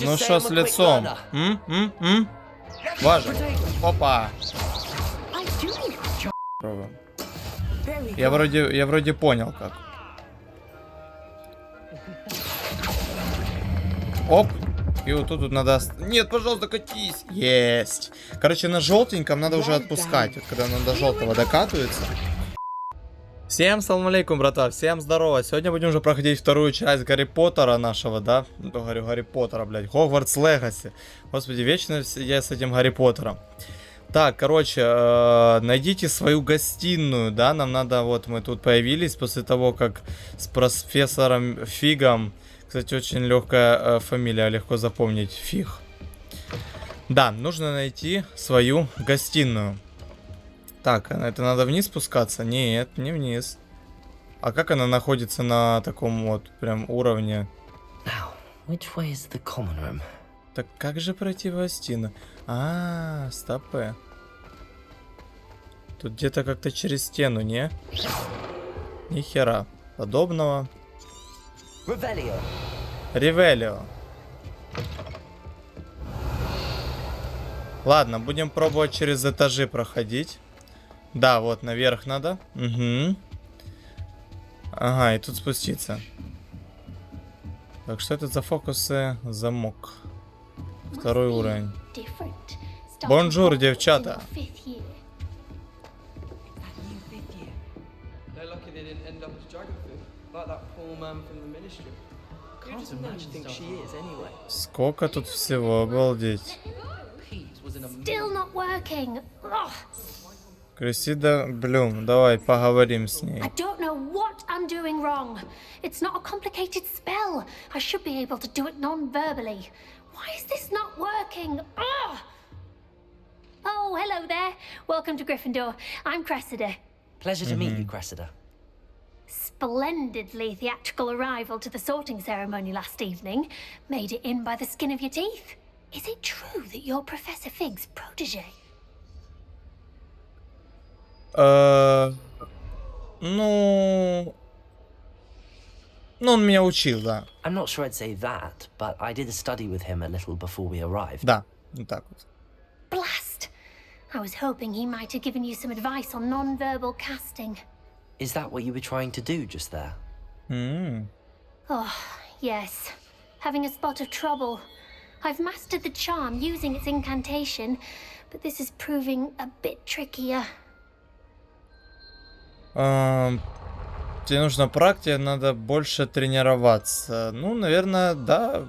Ну что с лицом? Важно. Опа. Я вроде понял как. Оп. И вот тут надо... Нет, пожалуйста, катись. Есть. Короче, на желтеньком надо уже отпускать. Вот когда оно до желтого докатывается. Всем салам алейкум, братва. Всем здорово. Сегодня будем уже проходить вторую часть Гарри Поттера нашего, да? Ну, говорю, Гарри Поттера, блядь. Хогвартс Легаси. Господи, вечно я с этим Гарри Поттером. Так, короче, найдите свою гостиную, да? Нам надо, вот мы тут появились после того, как с профессором Фигом... Кстати, очень легкая фамилия, легко запомнить. Фиг. Да, нужно найти свою гостиную. Так, это надо вниз спускаться? Нет, не вниз. А как она находится на таком вот прям уровне? Так как же пройти в гостиную? Стопэ. Тут где-то как-то через стену, не? Ни хера подобного. Ревелио. Ладно, будем пробовать через этажи проходить. Да, вот наверх надо. Угу. Ага, и тут спуститься. Так, что это за фокусы? Замок. Второй уровень. Бонжур, девчата. Сколько тут всего, обалдеть. Крисида Блюм, давай поговорим с ней. Oh, hello there. Welcome to Gryffindor. I'm Cressida. Pleasure to meet you, Cressida. Splendidly theatrical arrival to the sorting ceremony last evening. Made it in by the skin of your teeth. Is it true that you're Professor Fig's protege? Ну, он меня учил, да. I'm not sure I'd say that, but I did study with him a little before we arrived. Да, вот так вот. Blast! I was hoping he might have given you some advice on non-verbal casting. Is that what you were trying to do just there? Oh, yes. Having a spot of trouble. I've mastered the charm using its incantation, but this is proving a bit trickier. Тебе нужна практика, надо больше тренироваться. Ну, наверное, да.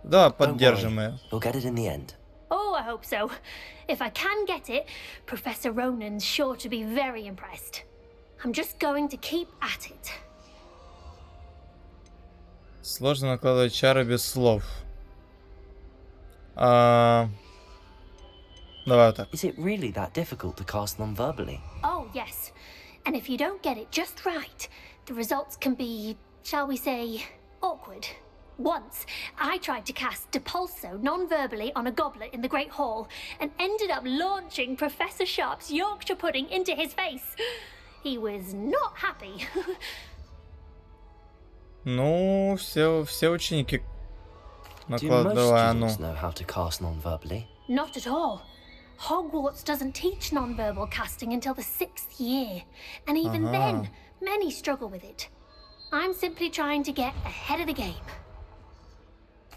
Да, поддержим ее. We'll get it in the end. Oh, I hope so. If I can get it, Professor Ronan's sure to be very impressed. I'm just going to keep at it. Сложно накладывать чары без слов. Давай вот так. Is it really that difficult to cast non-verbally? Oh, yes. And if you don't get it just right, the results can be, shall we say, awkward. Once, I tried to cast Depulso non-verbally on a goblet in the Great Hall and ended up launching Professor Sharp's Yorkshire pudding into his face. He was not happy. Ну, все ученики Do most накладывая, students know how to cast non-verbally? Not at all. Hogwarts doesn't teach non-verbal casting until the 6th year. And even then, many struggle with it. I'm simply trying to get ahead of the game.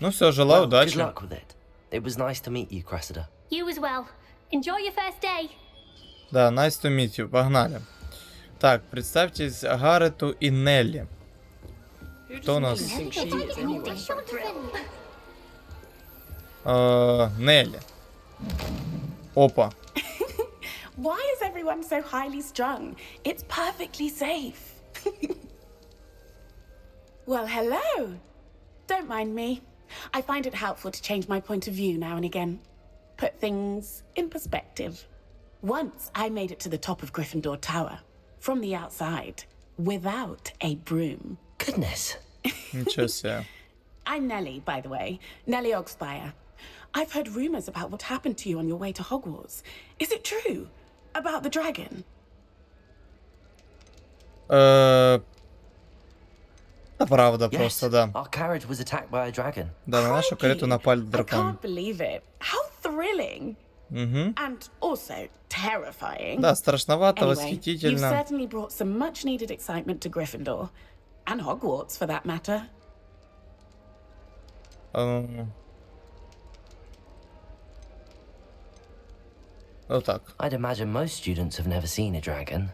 Ну все, желаю удачи. Good luck with it. It was nice to meet you, Cressida. You as well. Enjoy your first day. Да, nice to meet you. Погнали. Так, представьтесь Гаррету и Нелли. Кто у нас? Нелли. Опа. Why is everyone so highly strung? It's perfectly safe. Well, hello. Don't mind me. I find it helpful to change my point of view now and again. Put things in perspective. Once I made it to the top of Gryffindor Tower, from the outside, without a broom. Goodness. Ничего себе. I'm Nellie, by the way. Nellie Ogspire. I've heard rumors about what happened to you on your way to Hogwarts. Is it true? About the dragon? Да, Это правда Yes, просто, да. our carriage was attacked by a dragon. Да, на нашу карету напали дракон. I can't believe it. How thrilling. And also terrifying. Да, страшновато, Anyway, you've восхитительно. certainly brought some much-needed excitement to Gryffindor. And Hogwarts, for that matter. Вот так. I'd imagine most students have never seen a dragon.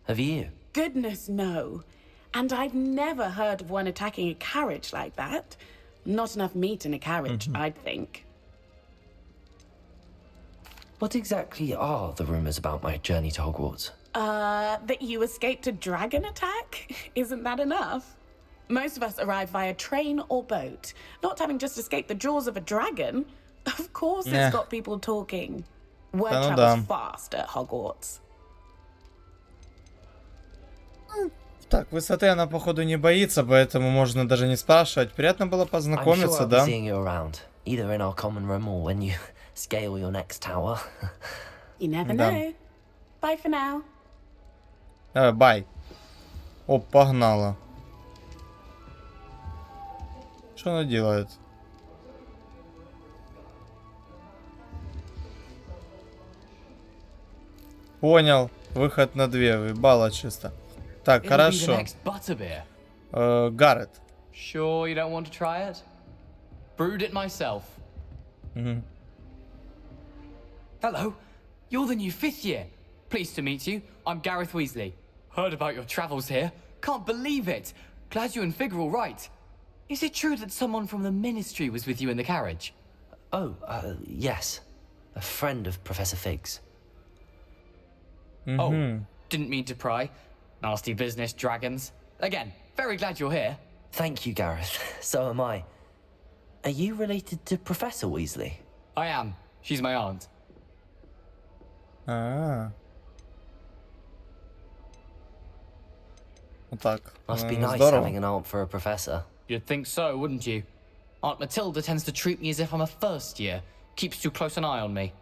Have you? Goodness, no. And I've never heard of one attacking a carriage like that. Not enough meat in a carriage, I'd think. What exactly are the rumors about my journey to Hogwarts? That you escaped a dragon attack? Isn't that enough? Most of us arrive via train or boat. Not having just escaped the jaws of a dragon. Of course it's got people talking. Word travels fast at Hogwarts. Так, высоты она, походу, не боится, поэтому можно даже не спрашивать. Приятно было познакомиться, да? I'm sure I'll be seeing you around, either in our common room or when you scale your next tower. You never know. Bye for now. Давай, бай. О, погнала. Что она делает? Понял. Выход на 2. Въебало чисто. Так, хорошо. Гаррет. Sure you don't want to try it? Brewed it myself. Hello, you're the new 5th year. Pleased to meet you. I'm Gareth Weasley. Heard about your travels here. Can't believe it. Glad you and Fig are all right. Is it true that someone from the Ministry was with you in the carriage? Oh, yes. A friend of Professor Fig's. Oh, didn't mean to pry. Nasty business, dragons. Again, very glad you're here. Thank you, Gareth. So am I. Are you related to Professor Weasley? I am. She's my aunt. Вот так. Must be nice Здорово. having an aunt for a professor. You'd think so, wouldn't you? Aunt Matilda tends to treat me as if I'm a first year. Keeps too close an eye on me.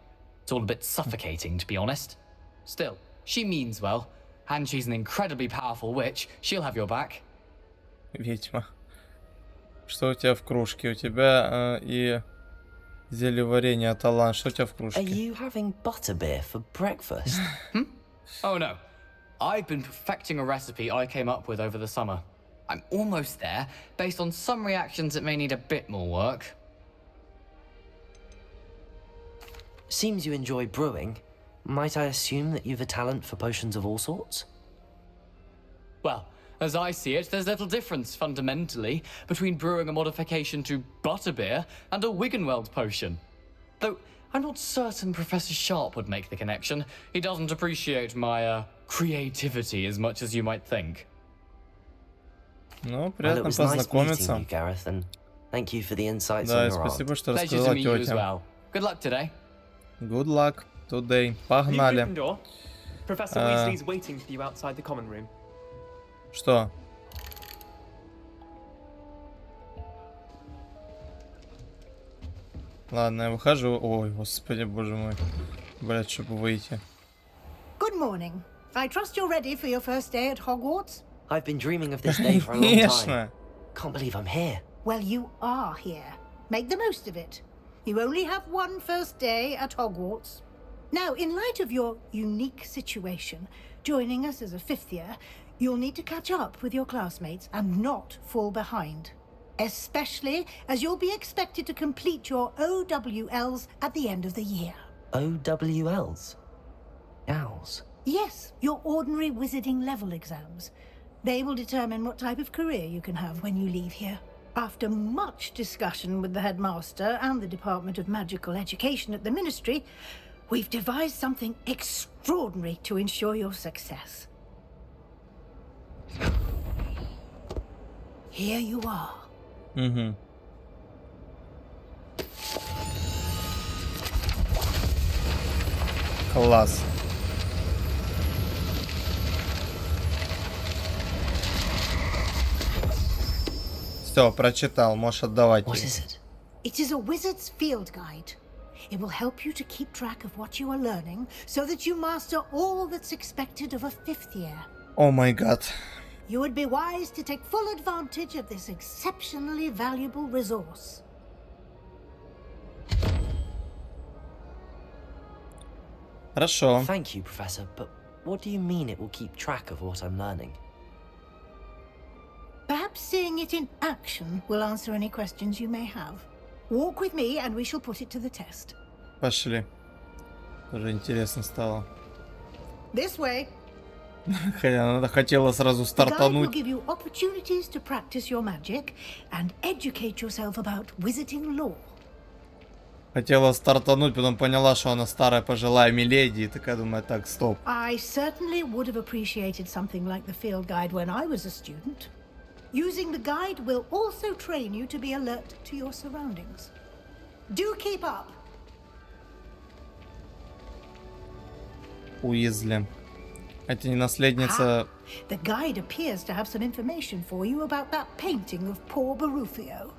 It's all a bit suffocating, to be honest. Still, she means well. And she's an incredibly powerful witch. She'll have your back. Ведьма. Что у тебя в кружке? У тебя и зелье варенья талант. Что у тебя в Are кружке? you having butterbeer for breakfast? Oh no. I've been perfecting a recipe I came up with over the summer. I'm almost there. Based on some reactions, it may need a bit more work. Seems you enjoy brewing. Might I assume that you've a talent for potions of all sorts? Well, as I see it, there's little difference, fundamentally, between brewing a modification to butterbeer and a Wiggenweld potion. Though, I'm not certain Professor Sharp would make the connection. He doesn't appreciate my, creativity as much as you might think. Ну, Well, it приятно was nice meeting познакомиться. you, Gareth, and thank you for the insights Да, on и your aunt. спасибо, что Pleasure to рассказала meet you as тетя. well. Good luck today. Good luck today. New Погнали. Gryffindor. Professor Weasley's waiting for you outside the common room. Что? Ладно, я выхожу. Ой, господи, боже мой. Блять, чтобы выйти. Good morning. I trust you're ready for your first day at Hogwarts? I've been dreaming of this day for a long time. Конечно. Can't believe I'm here. Well, you are here. Make the most of it. You only have one first day at Hogwarts. Now, in light of your unique situation, joining us as a 5th year, you'll need to catch up with your classmates and not fall behind. Especially as you'll be expected to complete your OWLs at the end of the year. OWLs? Owls. Yes, your ordinary wizarding level exams. They will determine what type of career you can have when you leave here. After much discussion with the headmaster and the Department of Magical Education at the Ministry, we've devised something extraordinary to ensure your success. Here you are. Угу. Класс. Все, прочитал, можешь отдавать. What is it? It is a wizard's field guide. It will help you to keep track of what you are learning so that you master all that's expected of a 5th year. О май гад. you would be wise to take full advantage of this exceptionally valuable resource. Хорошо. Thank you, Professor, but what do you mean it will keep track of what I'm learning? Perhaps seeing it in action will answer any questions you may have. Walk with me and we shall put it to the test. Пошли. Уже интересно стало. This way. Хотя она хотела сразу The guide will стартануть. give you opportunities to practice your magic and educate yourself about wizarding lore. Хотела стартануть, потом поняла, что она старая пожилая миледи, и такая думаю, так, стоп. I certainly would have appreciated something like the field guide when I was a student. Using the guide will also train you to be alert to your surroundings. Do keep up. Уизли. Это не наследница... The guide appears to have some information for you about that painting of poor Barufio.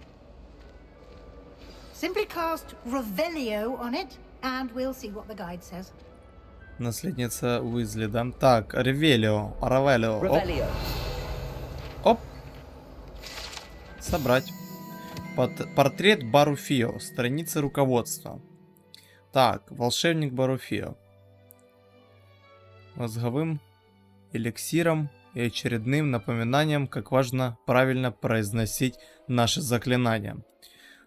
Simply cast Revelio on it, and we'll see what the guide says. Наследница Уизли, да? Так, Ревелио, Равелио. Revelio. Оп. Собрать. Портрет Баруфио. Страница руководства. Так, волшебник Баруфио. Мозговым эликсиром и очередным напоминанием, как важно правильно произносить наши заклинания.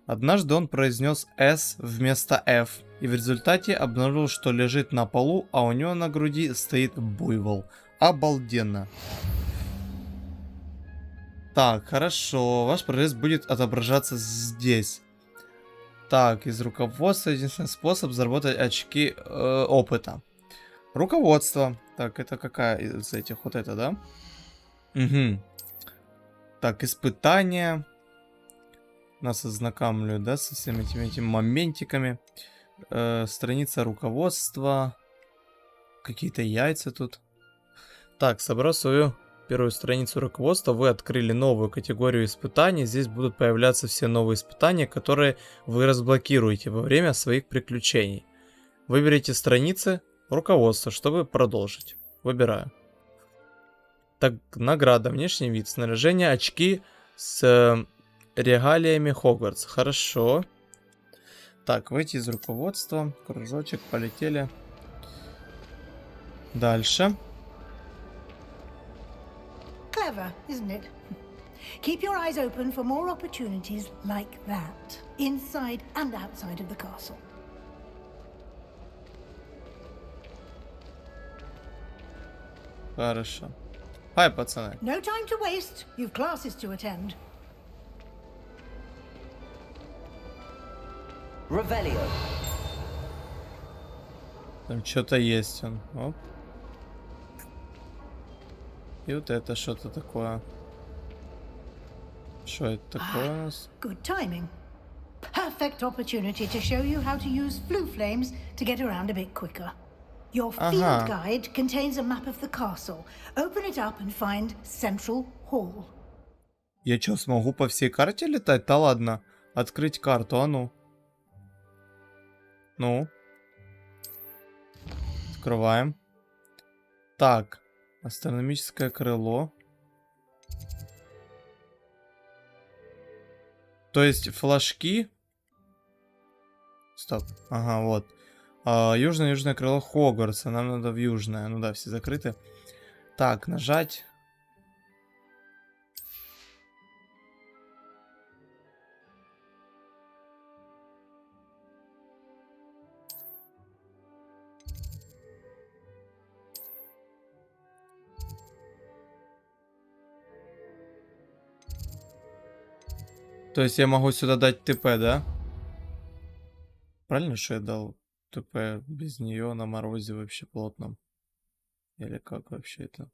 Однажды он произнес S вместо F, и в результате обнаружил, что лежит на полу, а у него на груди стоит буйвол. Обалденно. Так, хорошо. Ваш прогресс будет отображаться здесь. Так, из руководства единственный способ заработать очки опыта. Руководство. Так, это какая из этих? Вот это, да? Угу. Так, испытания. Нас ознакомливают, да, со всеми этими моментиками. Страница руководства. Какие-то яйца тут. Так, собрав свою первую страницу руководства, вы открыли новую категорию испытаний. Здесь будут появляться все новые испытания, которые вы разблокируете во время своих приключений. Выберите страницы руководства, чтобы продолжить. Выбираю. Так, награда, внешний вид, снаряжение, очки с регалиями Хогвартс. Хорошо. Так, выйти из руководства. Кружочек, полетели. Дальше. Clever, isn't it? Keep your eyes open for more opportunities like that, inside and outside of the castle. Хорошо. Хай, пацаны. No time to waste. You've classes to attend. Revelio. Там что-то есть он. Оп. И вот это что-то такое. Что это такое у нас? Good timing. Perfect opportunity to show you how to use flue flames to get around a bit quicker. Your field guide contains a map of the castle. Open it up and find Central Hall. Я что, смогу по всей карте летать? Да ладно. Открыть карту, а ну. Ну. Открываем. Так. Астрономическое крыло. То есть флажки. Стоп. Ага, вот. Южное крыло Хогвартса. Нам надо в южное. Ну да, все закрыты. Так, нажать. То есть я могу сюда дать ТП, да? Правильно, что я дал ТП без нее на морозе вообще плотном? Или как вообще это?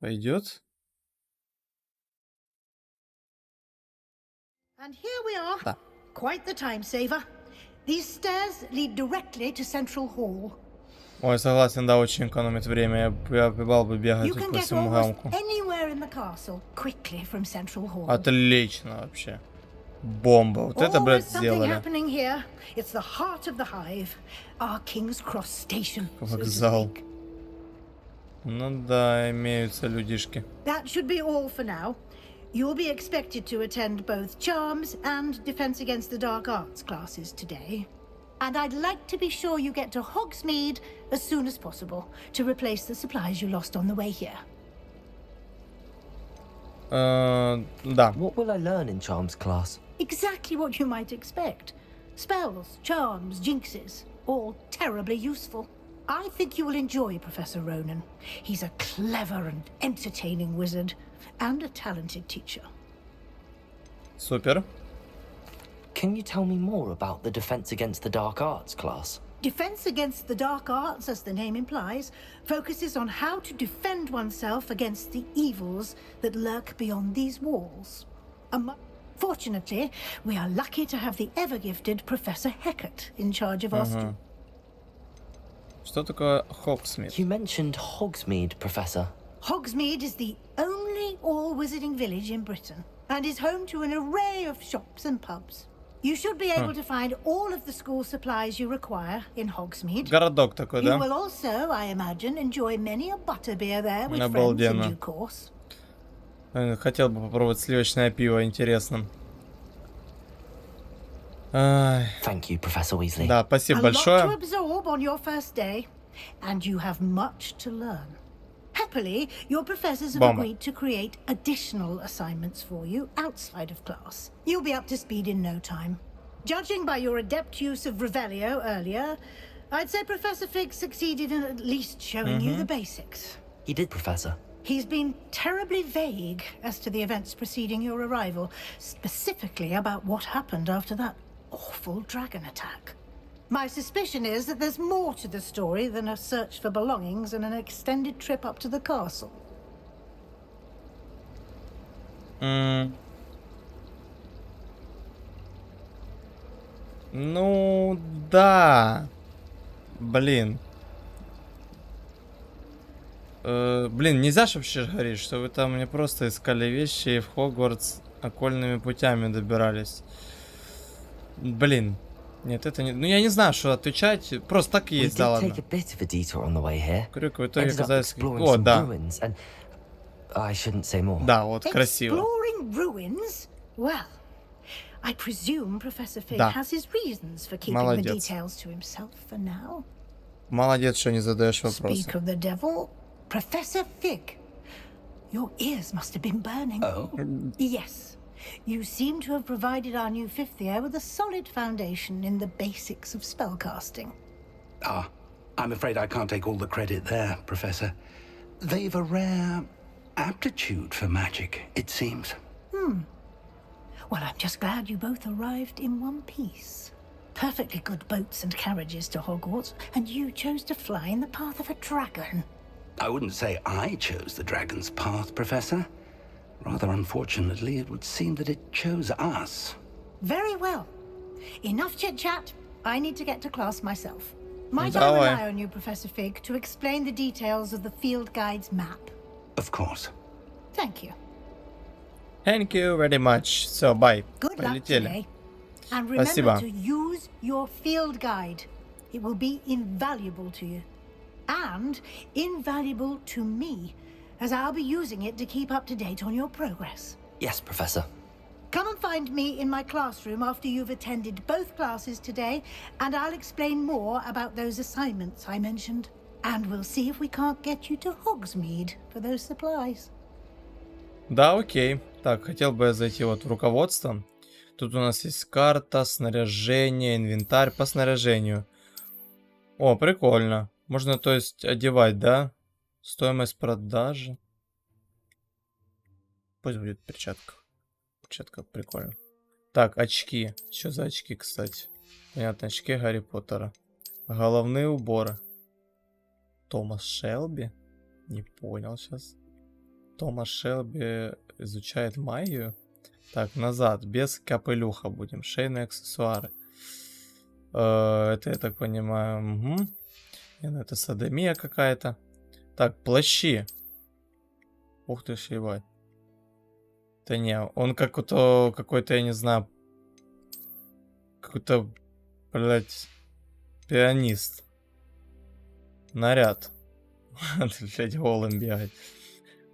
Пойдет? And here we are. Да. Quite the time saver. These stairs lead directly to Central Hall. Ой, согласен, да, очень экономит время. Я побал бы бегать You тут can по get всему almost замку. anywhere in the castle quickly from Central Hall. Отлично вообще. Бомба. Вот это, блядь, Always something сделали. happening here. It's the heart of the hive, our King's Cross station. so to Вокзал. speak. Ну да, имеются людишки. That should be all for now. You'll be expected to attend both Charms and Defense Against the Dark Arts classes today. And I'd like to be sure you get to Hogsmeade as soon as possible to replace the supplies you lost on the way here. Да. What will I learn in Charms class? Exactly what you might expect. Spells, charms, jinxes, all terribly useful. I think you will enjoy Professor Ronan. He's a clever and entertaining wizard and a talented teacher. Супер. Can you tell me more about the Defense Against the Dark Arts class? Defense Against the Dark Arts, as the name implies, focuses on how to defend oneself against the evils that lurk beyond these walls. Fortunately, we are lucky to have the ever-gifted Professor Hecat in charge of our students. Что такое Hogsmeade? You mentioned Hogsmeade, Professor. Hogsmeade is the only all-wizarding village in Britain and is home to an array of shops and pubs. You should be able to find all of the school supplies you require in Hogsmeade. Городок такой, You да? will also, I imagine, enjoy many a butterbeer there with friends in due course. Хотел бы попробовать сливочное пиво, интересно. Ай. Thank you, Professor Weasley. Да, спасибо A lot to большое. absorb on your first day, and you have much to learn. Happily, your professors have Bomba. agreed to create additional assignments for you outside of class. You'll be up to speed in no time. Judging by your adept use of Revelio earlier, I'd say Professor Fig succeeded in at least showing you the basics. He did, Professor. He's been terribly vague as to the events preceding your arrival, specifically about what happened after that awful dragon attack. My suspicion is that there's more to the story than a search for belongings and an extended trip up to the castle. Ну, да. Блин. Блин, нельзя же вообще говорить, что вы там не просто искали вещи и в Хогвартс окольными путями добирались. Блин. Нет, это не... Ну, я не знаю, что отвечать. Просто так и есть, да ладно. Крюк, в итоге оказались... О, да. Да, вот, красиво. Exploring ruins? Well, I presume Professor Fig Да. has his reasons for keeping the Молодец. details to himself for now. Молодец, что не задаешь вопросы. Speak of the devil, Professor Fig. Your ears must have been burning. Oh? Yes. You seem to have provided our new fifth year with a solid foundation in the basics of spellcasting. Ah, I'm afraid I can't take all the credit there, Professor. They've a rare aptitude for magic, it seems. Well, I'm just glad you both arrived in one piece. Perfectly good boats and carriages to Hogwarts, and you chose to fly in the path of a dragon. I wouldn't say I chose the dragon's path, Professor. Rather unfortunately, it would seem that it chose us. Very well. Enough chit-chat. I need to get to class myself. Might I Давай. rely on you, Professor Fig, to explain the details of the field guide's map? Of course. Thank you. Thank you very much. Все, bye. Good luck Полетели. today. And remember Спасибо. to use your field guide. It will be invaluable to you. And invaluable to me, as I'll be using it to keep up to date on your progress. Yes, Professor. Come and find me in my classroom after you've attended both classes today, and I'll explain more about those assignments I mentioned. And we'll see if we can't get you to Hogsmeade for those supplies. Да, окей. Так, хотел бы я зайти вот в руководство. Тут у нас есть карта, снаряжение, инвентарь по снаряжению. О, прикольно. Можно, то есть, одевать, да? Стоимость продажи. Пусть будет перчатка. Перчатка, прикольно. Так, очки. Что за очки, кстати? Понятно, очки Гарри Поттера. Головные уборы. Томас Шелби? Не понял сейчас. Томас Шелби изучает магию. Так, назад. Без капелюха будем. Шейные аксессуары. Это, я так понимаю... Угу. Это садомия какая-то. Так, плащи. Ух ты ж, ебать. Да не, он как-то какой-то, я не знаю... Какой-то, блядь, пианист. Наряд. Блять, голым бегать.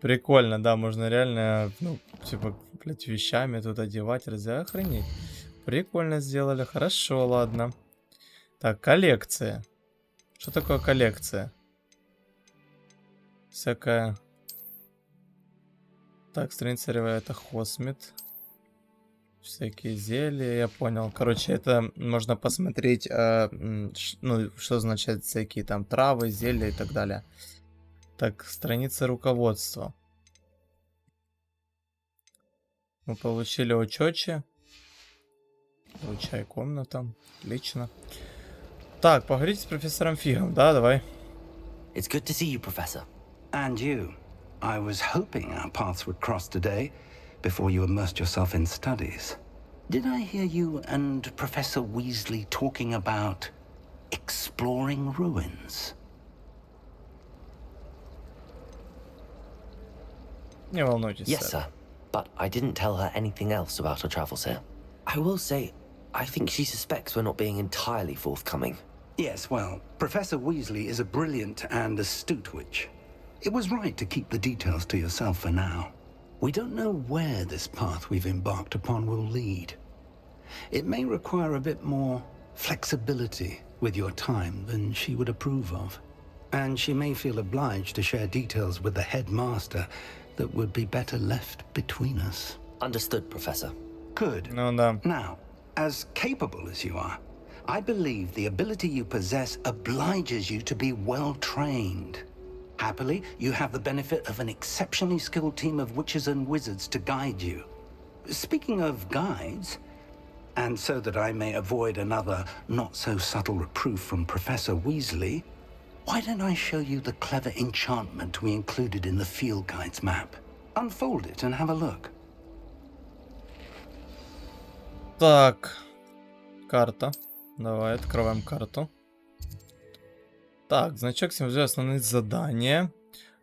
Прикольно, да, можно реально, ну, типа, блять, вещами тут одевать, охренеть. Прикольно сделали, хорошо, ладно. Так, коллекция. Что такое коллекция? Всякая... Так, страница это хосмит. Всякие зелья, я понял. Короче, это можно посмотреть, ну, что значит всякие там травы, зелья и так далее. Так, страница руководства. Мы получили учёчи. Получай комната. Отлично. Так, поговорите с профессором Фигом. Да, давай. It's good to see you, Professor. And you. I was hoping our paths would cross today before you immersed yourself in studies. Did I hear you and Professor Weasley talking about exploring ruins? Не волнуйтесь. Yes, sir. But I didn't tell her anything else about our travels here. I will say, I think she suspects we're not being entirely forthcoming. Yes, well, Professor Weasley is a brilliant and astute witch. It was right to keep the details to yourself for now. We don't know where this path we've embarked upon will lead. It may require a bit more flexibility with your time than she would approve of. And she may feel obliged to share details with the headmaster that would be better left between us. Understood, Professor. Good. No, no. Now, as capable as you are, I believe the ability you possess obliges you to be well trained. Happily, you have the benefit of an exceptionally skilled team of witches and wizards to guide you. Speaking of guides, and so that I may avoid another not-so-subtle reproof from Professor Weasley, why don't I show you the clever enchantment we included in the field guide's map? Unfold it and have a look. Так, карта. Давай открываем карту. Так, значок символизирует основные задания.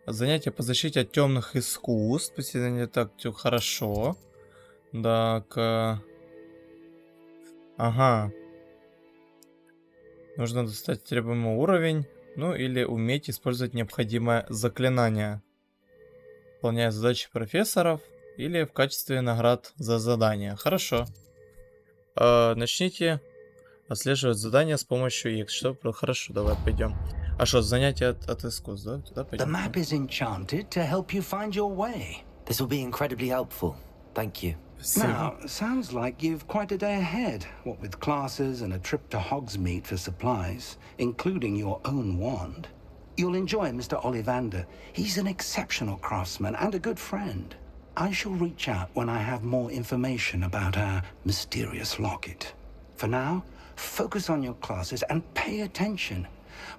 Занятия по защите от темных искусств. Посещение так, хорошо. Так. Ага. Нужно достать требуемый уровень. Ну или уметь использовать необходимое заклинание. Выполняя задачи профессоров. Или в качестве наград за задание. Хорошо. Начните отслеживать задания с помощью X. Что? Хорошо, давай пойдем. А что, занятия от искусств, да? Туда пойдем. The map is enchanted to help you find your way. This will be incredibly helpful. Thank you. Now, sounds like you've quite a day ahead, what with classes and a trip to Hogsmeade for supplies, including your own wand. You'll enjoy Mr. Ollivander. He's an exceptional craftsman and a good friend. I shall reach out when I have more information about our mysterious locket. For now, focus on your classes and pay attention.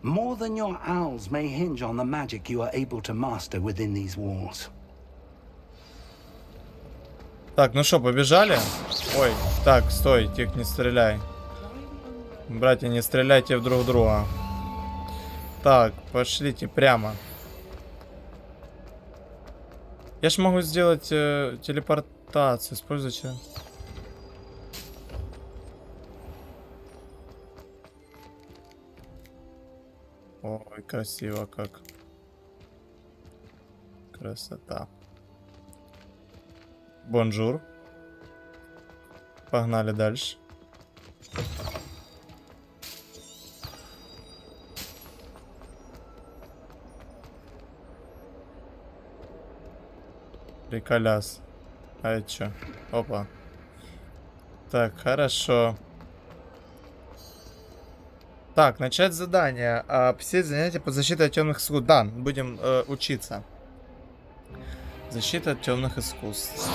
More than your owls may hinge on the magic you are able to master within these walls. Так, ну что, побежали? Ой, так, стой, тихо, не стреляй. Братья, не стреляйте в друг друга. Так, пошлите прямо. Я ж могу сделать телепортацию. Используйте. Ой, красиво как. Красота. Бонжур. Погнали дальше. Приколяс. А это что? Опа. Так, хорошо. Так, начать задание. Все занятия по защите от темных искусств. Да, будем учиться. Защита от темных искусств.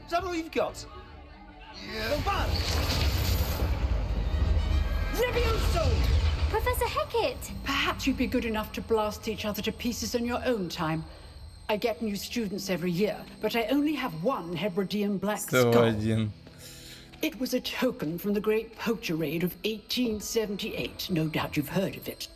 Is that all you've got? Yeah. Professor Hecat! Perhaps you'd be good enough to blast each other to pieces in your own time. I get new students every year, but I only have one Hebridean black skull. It was a token from the Great Poacher Raid of 1878. No doubt you've heard of it.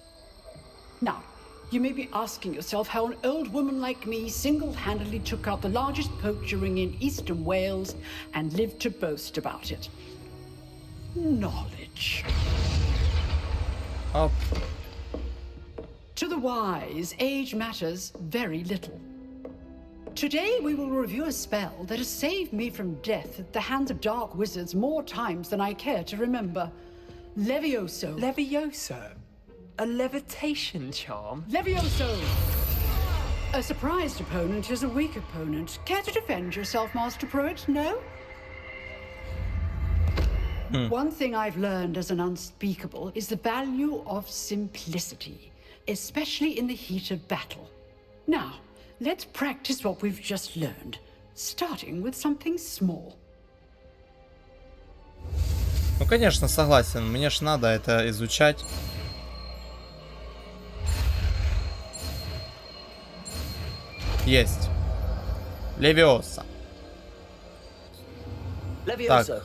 Now, you may be asking yourself how an old woman like me single-handedly took out the largest poacher ring in eastern Wales and lived to boast about it. knowledge. Оп. To the wise, age matters very little. Today we will review a spell that has saved me from death at the hands of dark wizards more times than I care to remember. Levioso. Levioso? A levitation charm? Levioso! A surprised opponent is a weak opponent. Care to defend yourself, Master Pruitt? No? One thing I've learned as an unspeakable is the value of simplicity, especially in the heat of battle. Now, let's practice what we've just learned, starting with something small. Ну, конечно, согласен. Мне ж надо это изучать. Есть. Левиоса. Levioso.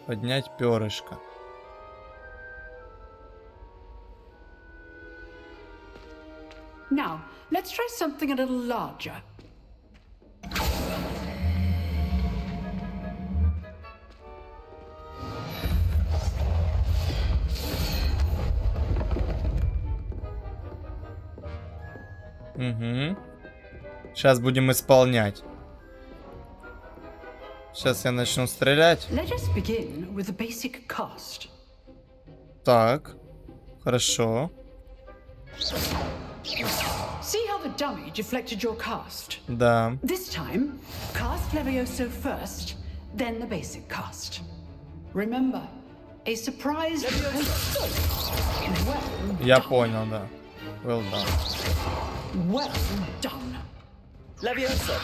Поднять перышко. Now, let's try something a little larger. Угу. Сейчас будем исполнять. Сейчас я начну стрелять. Let us begin with the basic cast. Так. Хорошо. See how the dummy deflected your cast? Да. This time, cast Levioso first, then the basic cast. Remember, a surprise. Well Я done. понял, да. Well done. Well done. Levioso.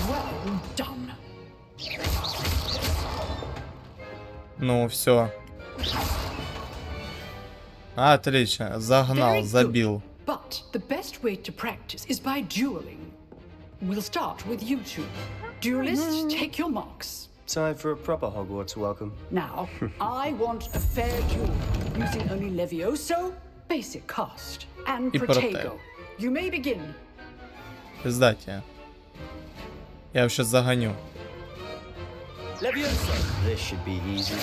Well done. Ну, все. Отлично. Загнал, Very good. забил. But the best way to practice is by dueling. We'll start with you two. Duelists, take your marks. Time for a proper Hogwarts welcome. Now, I want a fair duel using only Levioso, basic cast, and И Protego. Protego. You may begin. Пиздать. Я вообще загоню. Levioso. This should be easy.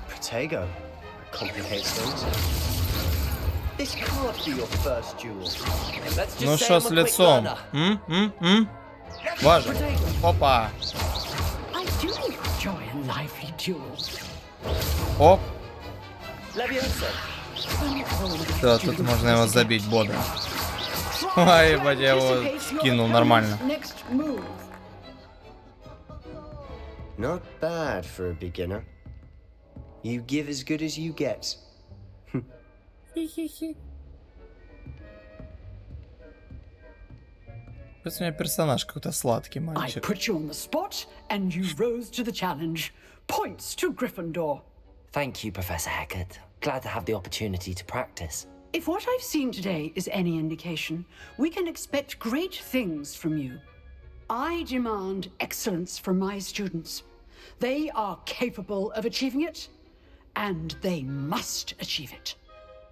Protego. Complicates things. This can't be your first duel. Let's just Ну say что I'm с a quick лицом? learner. Важно. Опа. I do enjoy a lively duel. Оп. Levioso. Все, тут можно его забить бодро. Ой, ебать, я его скинул нормально. Next move. Not bad for a beginner. You give as good as you get. Пусть у меня персонаж какой-то сладкий I мальчик. put you on the spot, and you rose to the challenge. Points to Gryffindor. Thank you, Professor Hagrid. Glad to have the opportunity to practice. If what I've seen today is any indication, we can expect great things from you. I demand excellence from my students. They are capable of achieving it, and they must achieve it.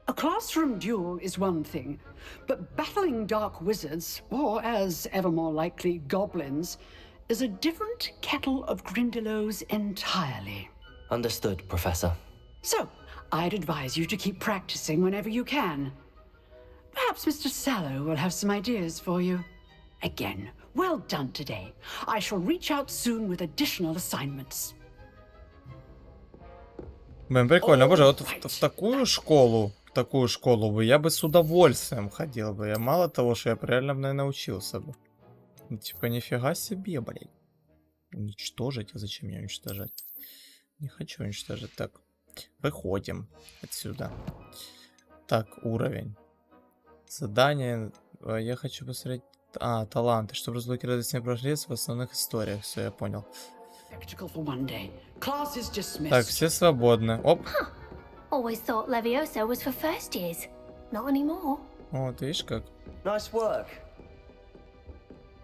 A classroom duel is one thing, but battling dark wizards, or as ever more likely, goblins, is a different kettle of Grindylows entirely. Understood, Professor. So, I'd advise you to keep practicing whenever you can. Perhaps Mr. Sallow will have some ideas for you. Again, well done today. I shall reach out soon with additional assignments. Блин, прикольно. Боже, вот в такую школу бы я бы с удовольствием ходил бы. Я мало того, что я бы реально, наверное, научился бы. Ну, типа, нифига себе, блядь. Уничтожить? А зачем мне уничтожать? Не хочу уничтожить. Так, выходим отсюда. Так, уровень. Задание. Я хочу посмотреть... А, таланты. Чтобы разблокировать 7 прогресс в основных историях. Все, я понял. Так, все свободны. Оп. Always thought Levioso was for first years. Not anymore. Вот, видишь как? Nice work.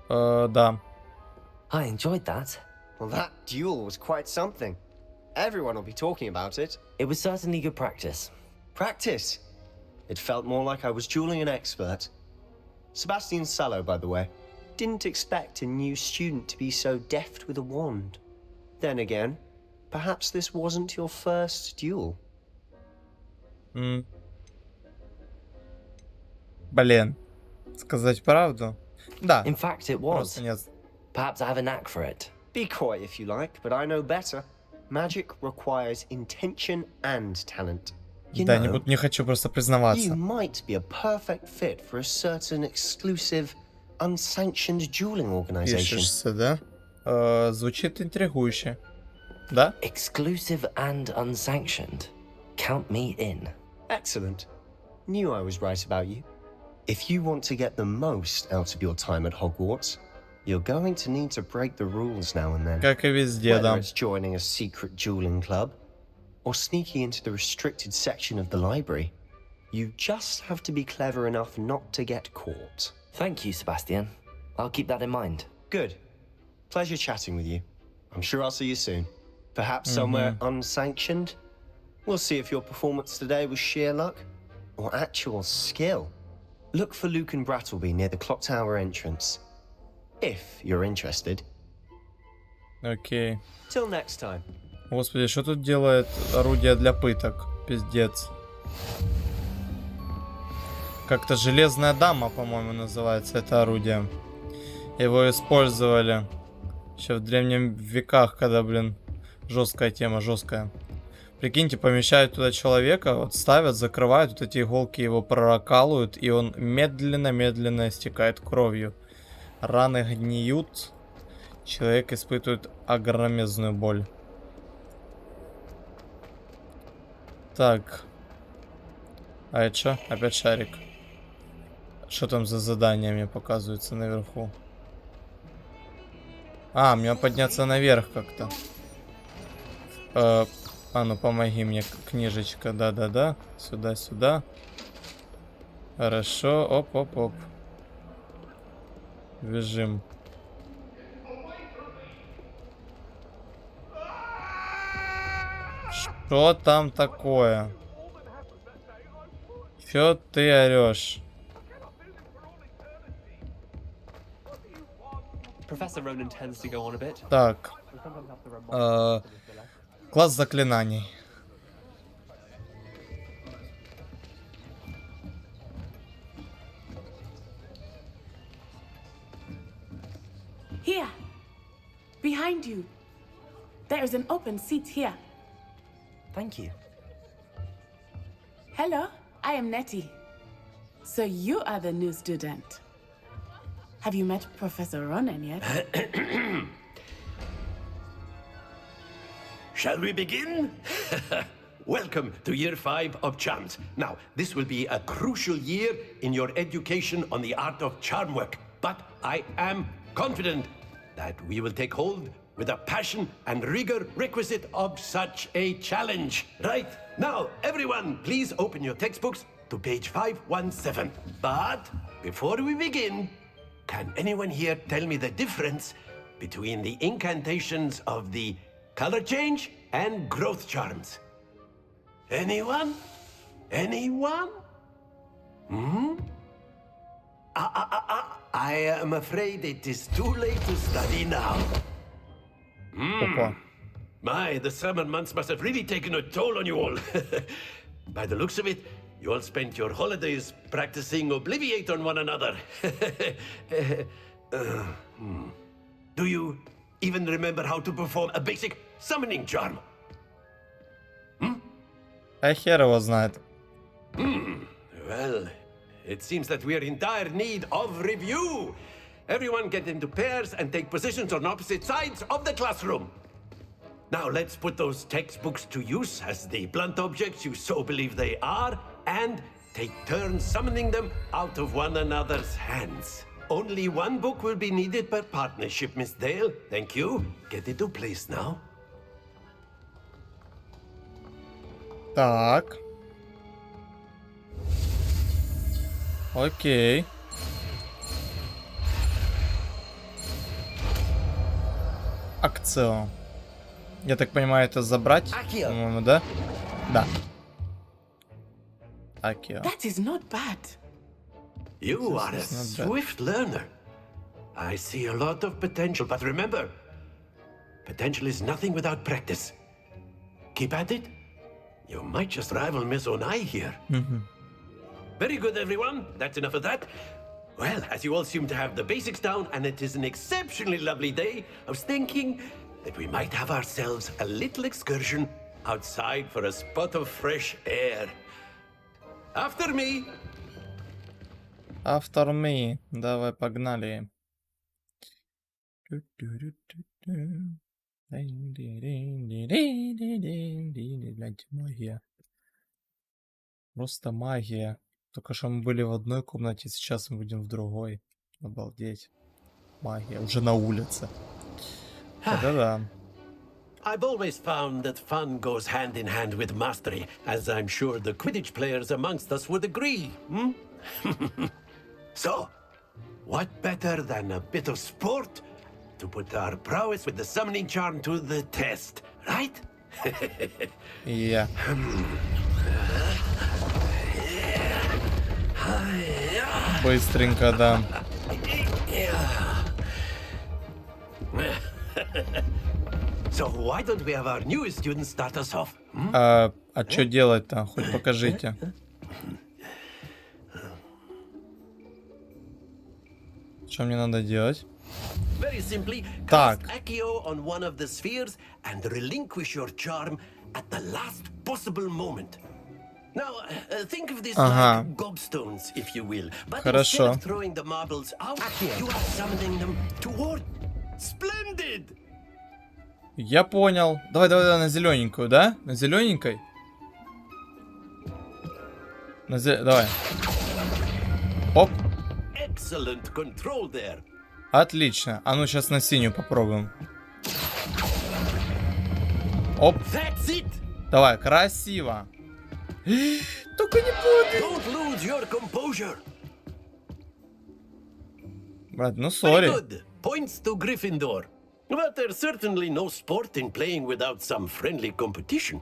Да. I enjoyed that. Well, that duel was quite something. Everyone will be talking about it. It was certainly good practice. Practice. It felt more like I was dueling an expert. Sebastian Sallow, by the way. didn't expect a new student to be so deft with a wand. Then again, perhaps this wasn't your first duel. Блин. Сказать правду? Да. In fact, it was. Просто нет. Perhaps I have a knack for it. Be coy if you like, but I know better. Magic requires intention and talent. You Да, know, не хочу просто признаваться. you might be a perfect fit for a certain exclusive, unsanctioned dueling organization. Пишешься, да? Звучит интригующе. Да? Exclusive and unsanctioned. Count me in. Excellent. Knew I was right about you. If you want to get the most out of your time at Hogwarts, you're going to need to break the rules now and then. Как и везде, Whether да. it's joining a secret dueling club or sneaking into the restricted section of the library, you just have to be clever enough not to get caught. Thank you, Sebastian. I'll keep that in mind. Good. Pleasure chatting with you. I'm sure I'll see you soon. Perhaps somewhere unsanctioned? We'll see if your performance today was sheer luck or actual skill. Look for Luke and Brattleby near the clock tower entrance. If you're interested. Окей. Till next time. Господи, что тут делает орудие для пыток? Пиздец. Как-то железная дама, по-моему, называется это орудие. Его использовали еще в древнем веках, когда, блин, жесткая тема, жесткая. Прикиньте, помещают туда человека, вот ставят, закрывают, вот эти иголки его прокалывают, и он медленно-медленно истекает кровью. Раны гниют, человек испытывает огромезную боль. Так. А это что? Опять шарик. Что там за задание мне показывается наверху? А, мне подняться наверх как-то. А, ну помоги мне, книжечка. Да-да-да. Сюда-сюда. Хорошо. Оп-оп-оп. Бежим. Что там такое? Чё ты орёшь? Professor Ronan tends to go on a bit. Так. Класс заклинаний. Here. Behind you. There is an open seat here. Thank you. Hello, I am Nettie. So you are the new student. Have you met Professor Ronan yet? Shall we begin? Welcome to year 5 of charms. Now, this will be a crucial year in your education on the art of charm work, but I am confident that we will take hold with the passion and rigor requisite of such a challenge. Right, now, everyone, please open your textbooks to page 517. But before we begin, can anyone here tell me the difference between the incantations of the color change and growth charms? Anyone? Anyone? I am afraid it is too late to study now. My, the summer months must have really taken a toll on you all. By the looks of it, you all spent your holidays practicing Obliviate on one another. Do you even remember how to perform a basic summoning charm? А хер его знает. Well, it seems that we are in dire need of review. Everyone get into pairs and take positions on opposite sides of the classroom. Now let's put those textbooks to use as the blunt objects you so believe they are, and take turns summoning them out of one another's hands. Only one book will be needed per partnership, Miss Dale. Thank you. Get into place now. Так. Окей. Акцио. Я так понимаю, это забрать? По-моему, да? Да. Акио. That is not bad. You are a swift learner. I see a lot of potential, but remember, potential is nothing without practice. Keep at it. You might just rival Miss Onai here. Very good, everyone. That's enough of that. Well, as you all seem to have the basics down, and it is an exceptionally lovely day, I was thinking that we might have ourselves a little excursion outside for a spot of fresh air. After me. After me. Давай, погнали. Блядь, магия. Просто магия. Только что мы были в одной комнате, сейчас мы будем в другой. Обалдеть. Магия. Уже на улице. Да-да. I've always found that fun goes hand in hand with mastery, as I'm sure the Quidditch players amongst us would agree. So, what better than a bit of sport to put our prowess with the summoning charm to the test, right? Yeah. Быстренько, да. So why don't we have our newest student start us off? А что делать-то? Хоть покажите. Что мне надо делать? Very simply, Так. cast Accio on one of the spheres and relinquish your charm at the last possible moment. Now, think of this like gobstones, if you will. But instead of throwing the marbles out, you are summoning them toward. Splendid! Я понял. Давай, на зелененькую, да? На зелененькой? Давай. Оп. Excellent control there. Отлично. А ну сейчас на синюю попробуем. Оп. That's it. Давай, красиво. Только не падай. Don't lose your composure. Брат, ну сори. Good. Points to Gryffindor. But there's certainly no sport in playing without some friendly competition.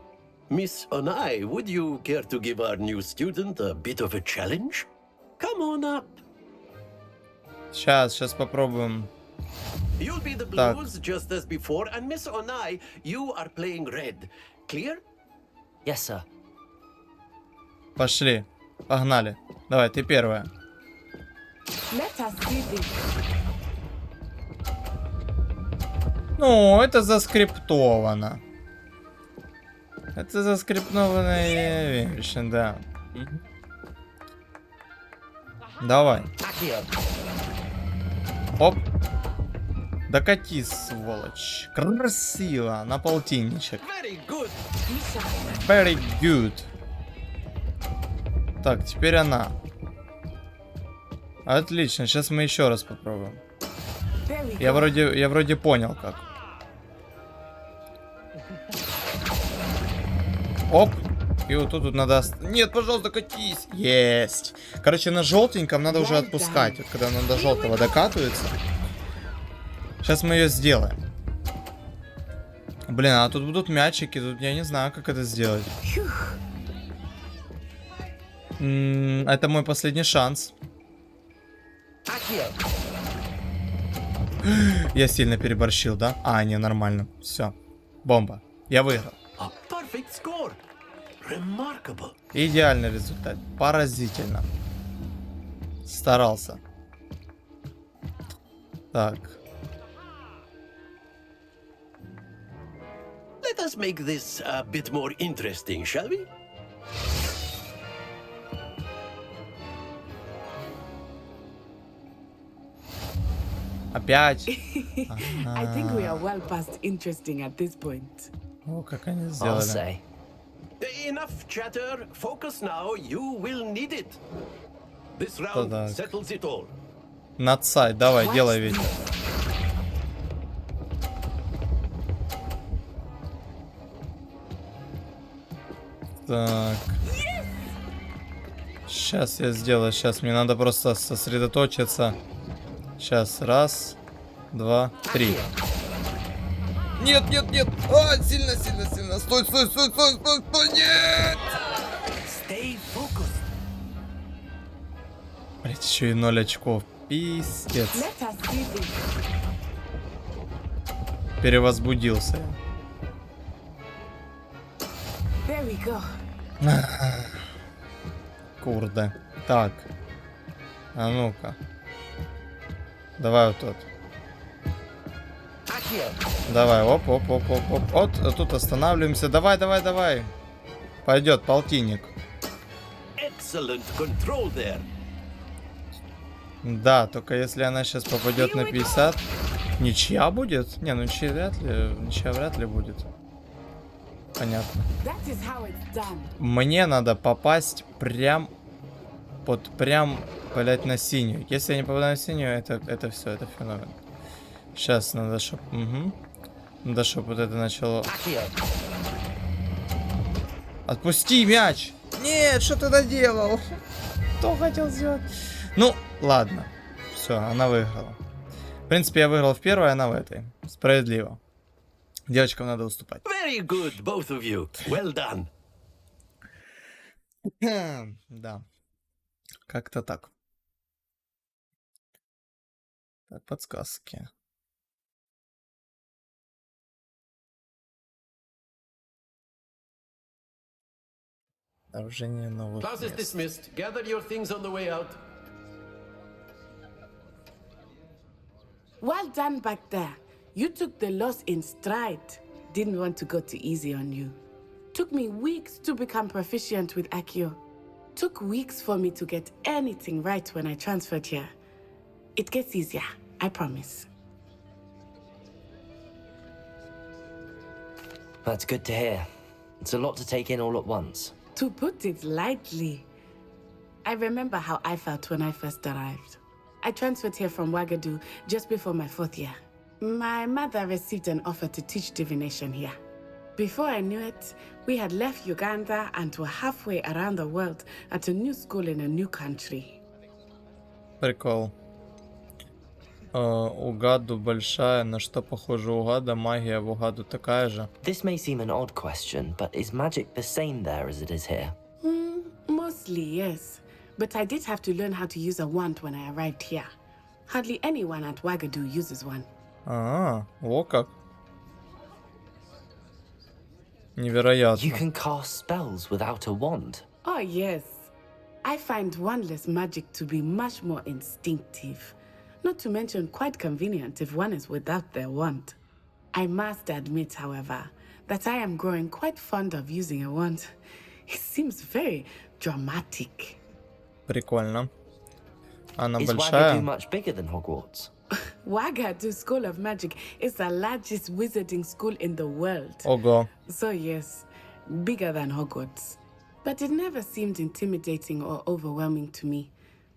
Miss Onai, would you care to give our new student a bit of a challenge? Come on up. Сейчас попробуем. You'll be the blues just as before, and Miss Onai, you are playing red. Clear? Yes, sir. Пошли. Погнали. Давай, ты первая. Let us do this. Ну, это заскриптовано. Это заскриптованная вещь, да. Давай. Оп. Докатись, сволочь. Красиво. На полтинничек. Very good. Так, теперь она. Отлично. Сейчас мы еще раз попробуем. Я вроде понял как. Оп. И вот тут надо... Нет, пожалуйста, катись. Есть. Короче, на желтеньком надо уже отпускать. Вот когда она до желтого докатывается. Сейчас мы ее сделаем. Блин, а тут будут мячики. Тут я не знаю, как это сделать. Это мой последний шанс. Я сильно переборщил, да? А, не, нормально. Все. Бомба. Я выиграл. Идеальный результат. Поразительно. Старался. Так. Let us make this a bit more interesting, shall we? Опять. I think we are well past interesting at this point. О, как они сделали. Enough chatter. Focus now. You will need it. This round settles it all. Над сайт, давай, делай, Витя. Так. Сейчас я сделаю. Сейчас мне надо просто сосредоточиться. Сейчас. Раз, два, три. Нет. А, сильно. Стой. Нет! Блять, еще и 0 очков. Пиздец. Let us see this. Перевозбудился. There we go. Курда. Так. А ну-ка. Давай вот тот. Давай, оп. Вот, тут останавливаемся. Давай. Пойдет полтинник. Excellent control there. Да, только если она сейчас попадет на 50, ничья будет? Не, ну ничья вряд ли будет. Понятно. Мне надо попасть прям, блять, на синюю. Если я не попаду на синюю, это все, это феномен. Сейчас надо, чтобы... Угу. Надо, чтобы вот это начало... Отпусти мяч! Нет, что ты наделал? Что хотел сделать? Ну, ладно. Все, она выиграла. В принципе, я выиграл в первой, она в этой. Справедливо. Девочкам надо уступать. Very good, both of you. Well done. Да. Как-то так. Так, подсказки. Обнаружение новых Class is мест. dismissed. Gather your things on the way out. Well done back there. You took the loss in stride. Didn't want to go too easy on you. Took me weeks to become proficient with Accio. Took weeks for me to get anything right when I transferred here. It gets easier, I promise. That's good to hear. It's a lot to take in all at once. To put it lightly, I remember how I felt when I first arrived. I transferred here from Ouagadougou just before my 4th year. My mother received an offer to teach divination here. Before I knew it, we had left Uganda and were halfway around the world at a new school in a new country. Прикол. Угаду большая, на что похожа Угада? Магия в Угаду такая же? This may seem an odd question, but is magic the same there as it is here? Mostly, yes. But I did have to learn how to use a wand when I arrived here. Hardly anyone at Ouagadougou uses one. О как. Невероятно. You can cast spells without a wand. Oh, yes. I find wandless magic to be much more instinctive. Not to mention quite convenient if one is without their wand. I must admit, however, that I am growing quite fond of using a wand. It seems very dramatic. Прикольно. Она Is большая? Ouagadougou much bigger than Hogwarts? Ouagadougou School of Magic is the largest wizarding school in the world. Ого. So yes, bigger than Hogwarts. But it never seemed intimidating or overwhelming to me.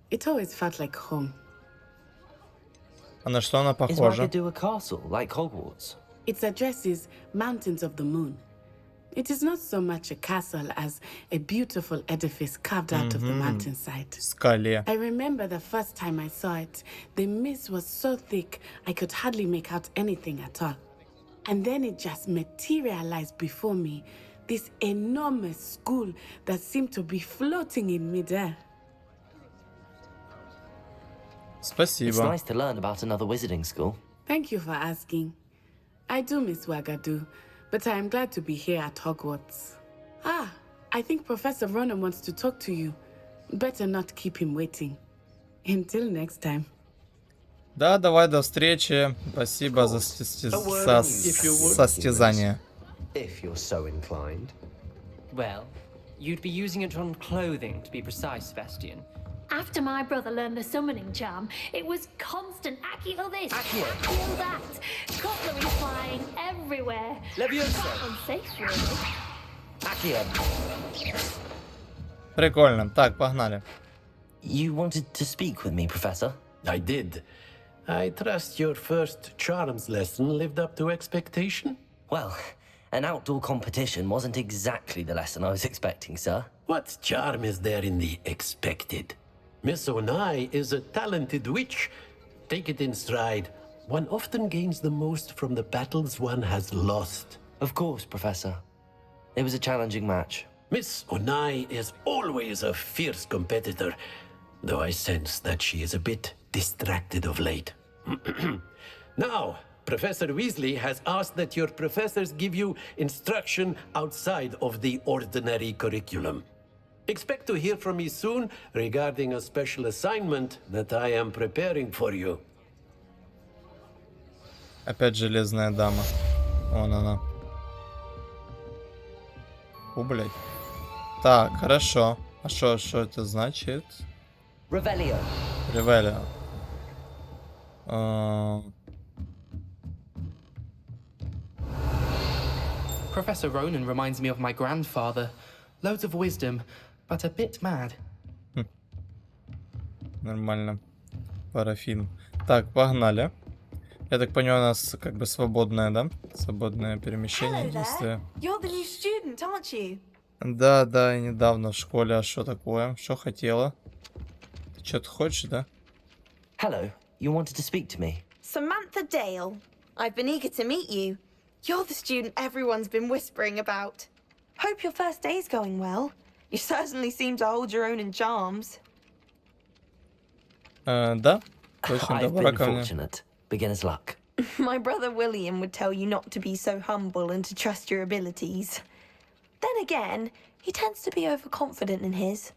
It always felt like home. А на что она Is похожа? Ouagadougou a castle, like Hogwarts? Its address is Mountains of the Moon. It is not so much a castle as a beautiful edifice carved out of the mountainside. Скале. I remember the first time I saw it, the mist was so thick I could hardly make out anything at all. And then it just materialized before me, this enormous school that seemed to be floating in midair. Спасибо. It's nice to learn about another wizarding school. Thank you for asking. I do miss Ouagadougou, but I am glad to be here at Hogwarts. I think Professor Ronan wants to talk to you. Better not keep him waiting. Until next time. Да, давай, до встречи. Спасибо за состязание. If you're so inclined. Well, you'd be using it on clothing, to be precise, Sebastian. After my brother learned the summoning charm, it was constant Accio this, Accio that. Cutlery flying everywhere. Leviosa. Quite unsafe, really. Accio. Прикольно. Так, погнали. You wanted to speak with me, Professor? I did. I trust your first charms lesson lived up to expectation? Well, an outdoor competition wasn't exactly the lesson I was expecting, sir. What charm is there in the expected? Miss Onai is a talented witch. Take it in stride. One often gains the most from the battles one has lost. Of course, Professor. It was a challenging match. Miss Onai is always a fierce competitor, though I sense that she is a bit distracted of late. Now, Professor Weasley has asked that your professors give you instruction outside of the ordinary curriculum. Expect to hear from me soon regarding a special assignment that I am preparing for you. Опять железная дама. Вон она. О, блядь. Так, хорошо. А что это значит? Revelio. Revelio. Professor Ronan reminds me of my grandfather. Loads of wisdom, but a bit mad. Нормально. Парафин. Так, погнали. Я так понимаю, у нас как бы свободное, да? Свободное перемещение, действие. You're the new student, aren't you? Да, я недавно в школе. А что такое? Что хотела? Ты что-то хочешь, да? Hello, you wanted to speak to me? Samantha Dale. I've been eager to meet you. You're the student everyone's been whispering about. Hope your first day's going well. You certainly seem to hold your own in charms. Да? Очень I've добра been ко мне. fortunate. Beginner's luck. My brother William would tell you not to be so humble and to trust your abilities. Then again, he tends to be overconfident in his.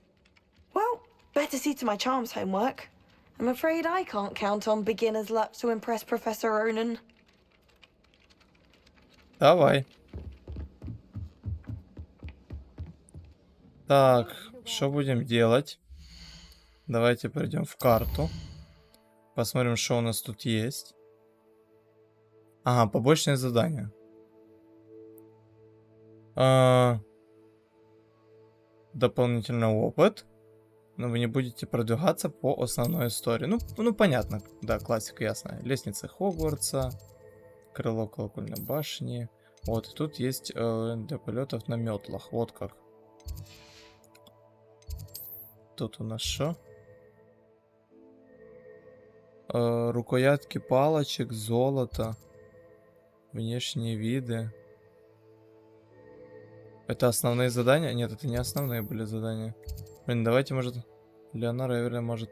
Well, better see to my charms homework. I'm afraid I can't count on beginner's luck to impress Professor Ronan. Давай. Так, что будем делать? Давайте пройдем в карту. Посмотрим, что у нас тут есть. Ага, побочные задания. Дополнительный опыт. Но вы не будете продвигаться по основной истории. Ну понятно. Да, классика ясная. Лестница Хогвартса. Крыло колокольной башни. Вот, и тут есть для полетов на метлах. Вот как. Тут у нас что? Рукоятки палочек, золото. Внешние виды. Это основные задания? Нет, это не основные были задания. Блин, давайте, может, Леонора Эверли может...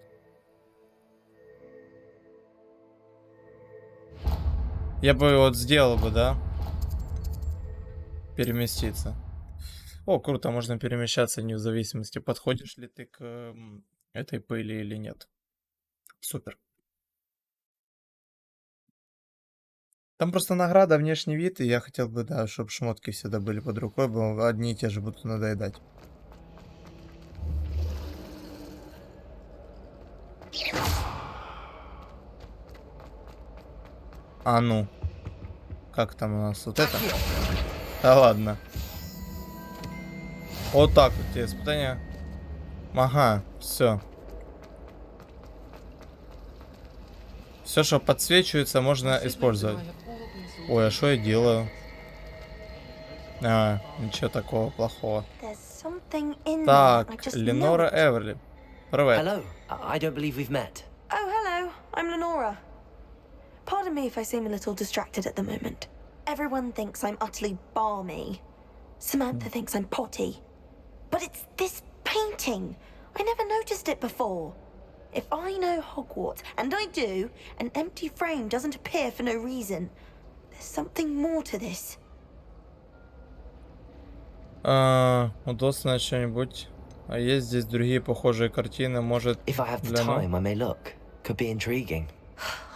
Я бы вот сделал бы, да? Переместиться. О, круто, можно перемещаться не в зависимости, подходишь ли ты к этой пыли или нет. Супер. Там просто награда, внешний вид, и я хотел бы, да, чтобы шмотки всегда были под рукой, бо одни и те же будут надоедать. А ну. Как там у нас вот это? Да ладно. Вот так вот тебе испытания. Ага, все. Все, что подсвечивается, можно использовать. Ой, а что я делаю? А, ничего такого плохого. Так, Ленора Эверли. Привет. Hello, I don't believe we've met. Oh, hello. I'm Lenora. Pardon me if I seem a little distracted at the moment. Everyone thinks I'm utterly balmy. Samantha thinks I'm potty. But it's this painting. I never noticed it before. If I know Hogwarts, and I do, an empty frame doesn't appear for no reason. There's something more to this. Удобно что-нибудь. А есть здесь другие похожие картины, может, If I have the time, I may look. Could be intriguing.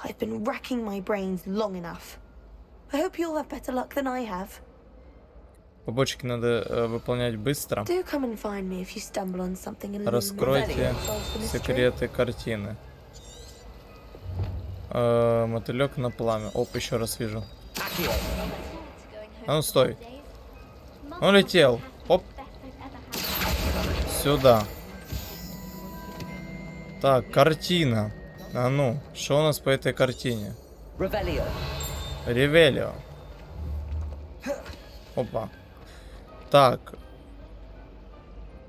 I've been racking my brains long enough. I hope you'll have better luck than I have. Побочки надо выполнять быстро. Do come and find me if you stumble on something illuminating. Раскройте секреты картины. Мотылек на пламя. Оп, еще раз вижу. А ну стой. Он летел. Оп. Сюда. Так, картина. А ну, что у нас по этой картине? Revelio. Ревелио. Опа. Так.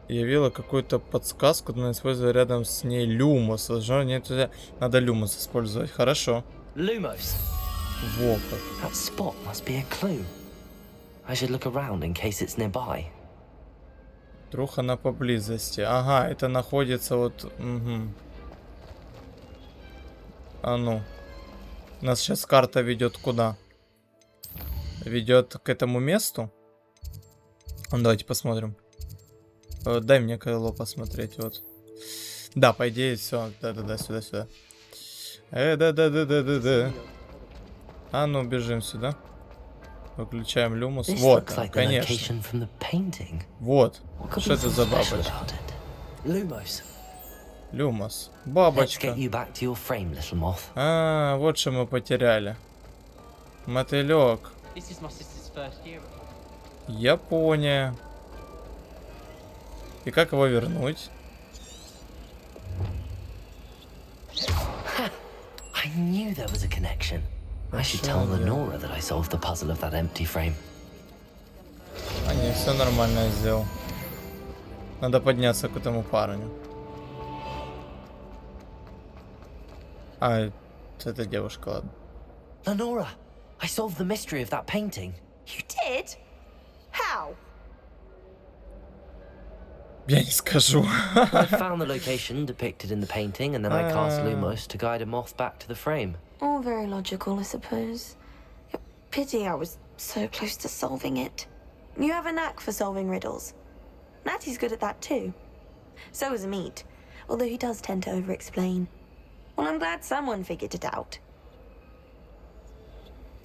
Явила какую-то подсказку, но используя рядом с ней люмос. Надо люмос использовать. Хорошо. Lumos. Во как. That spot must be a clue. I should look around in case it's nearby. Труха на поблизости. Ага, это находится вот... Угу. А ну. Нас сейчас карта ведет куда? Ведет к этому месту. Давайте посмотрим. Дай мне крыло посмотреть, вот. Да, по идее, все. Да-да-да, сюда-сюда. Да-да-да-да-да-да. А ну, бежим сюда. Выключаем люмус. Вот, конечно. Вот. Что это за бабочка? Люмус. Бабочка. А, вот что мы потеряли. Мотылек. Япония. И как его вернуть? I knew there was a connection. I should tell Lenora that I solved the puzzle of that empty frame. А не, все нормально я сделал. Надо подняться к этому парню. А, это девушка, ладно. Lenora, I solved the mystery of that painting. You did? How? Я не скажу. I found the location depicted in the painting, and then I cast Lumos to guide a moth back to the frame. All very logical, I suppose. Pity I was so close to solving it. You have a knack for solving riddles. Natty's good at that too. So is Amit, although he does tend to over-explain. Well, I'm glad someone figured it out.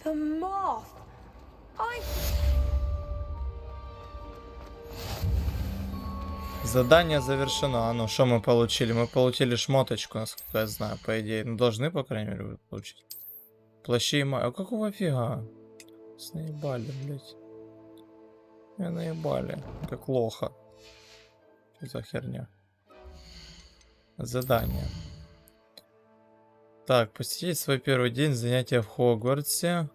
The moth! Задание завершено. А ну, что мы получили? Мы получили шмоточку, насколько я знаю, по идее. Ну, должны, по крайней мере, получить. Плащи и А какого фига? Наебали, блядь. Меня наебали. Как лоха. Что за херня? Задание. Так, посетить свой первый день занятия в Хогвартсе.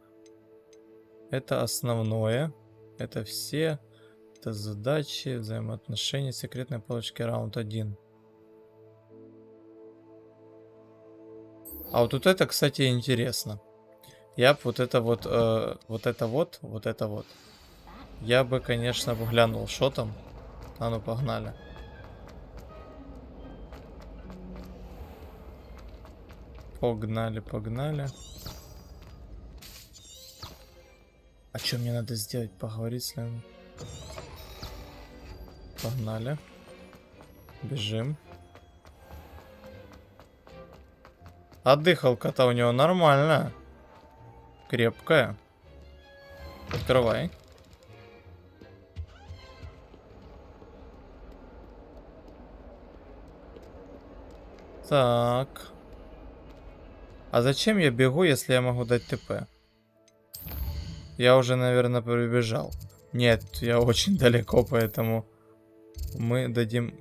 Это основное. Это все. Это задачи, взаимоотношения, секретные палочки, раунд 1. А вот это, кстати, интересно. Я бы вот это вот. Я бы, конечно, глянул, что там. А ну, погнали. Погнали. А что мне надо сделать? Поговорить с ним. Погнали. Бежим. А дыхалка-то у него нормальная. Крепкая. Открывай. Так. А зачем я бегу, если я могу дать ТП? Я уже, наверное, прибежал. Нет, я очень далеко, поэтому мы дадим...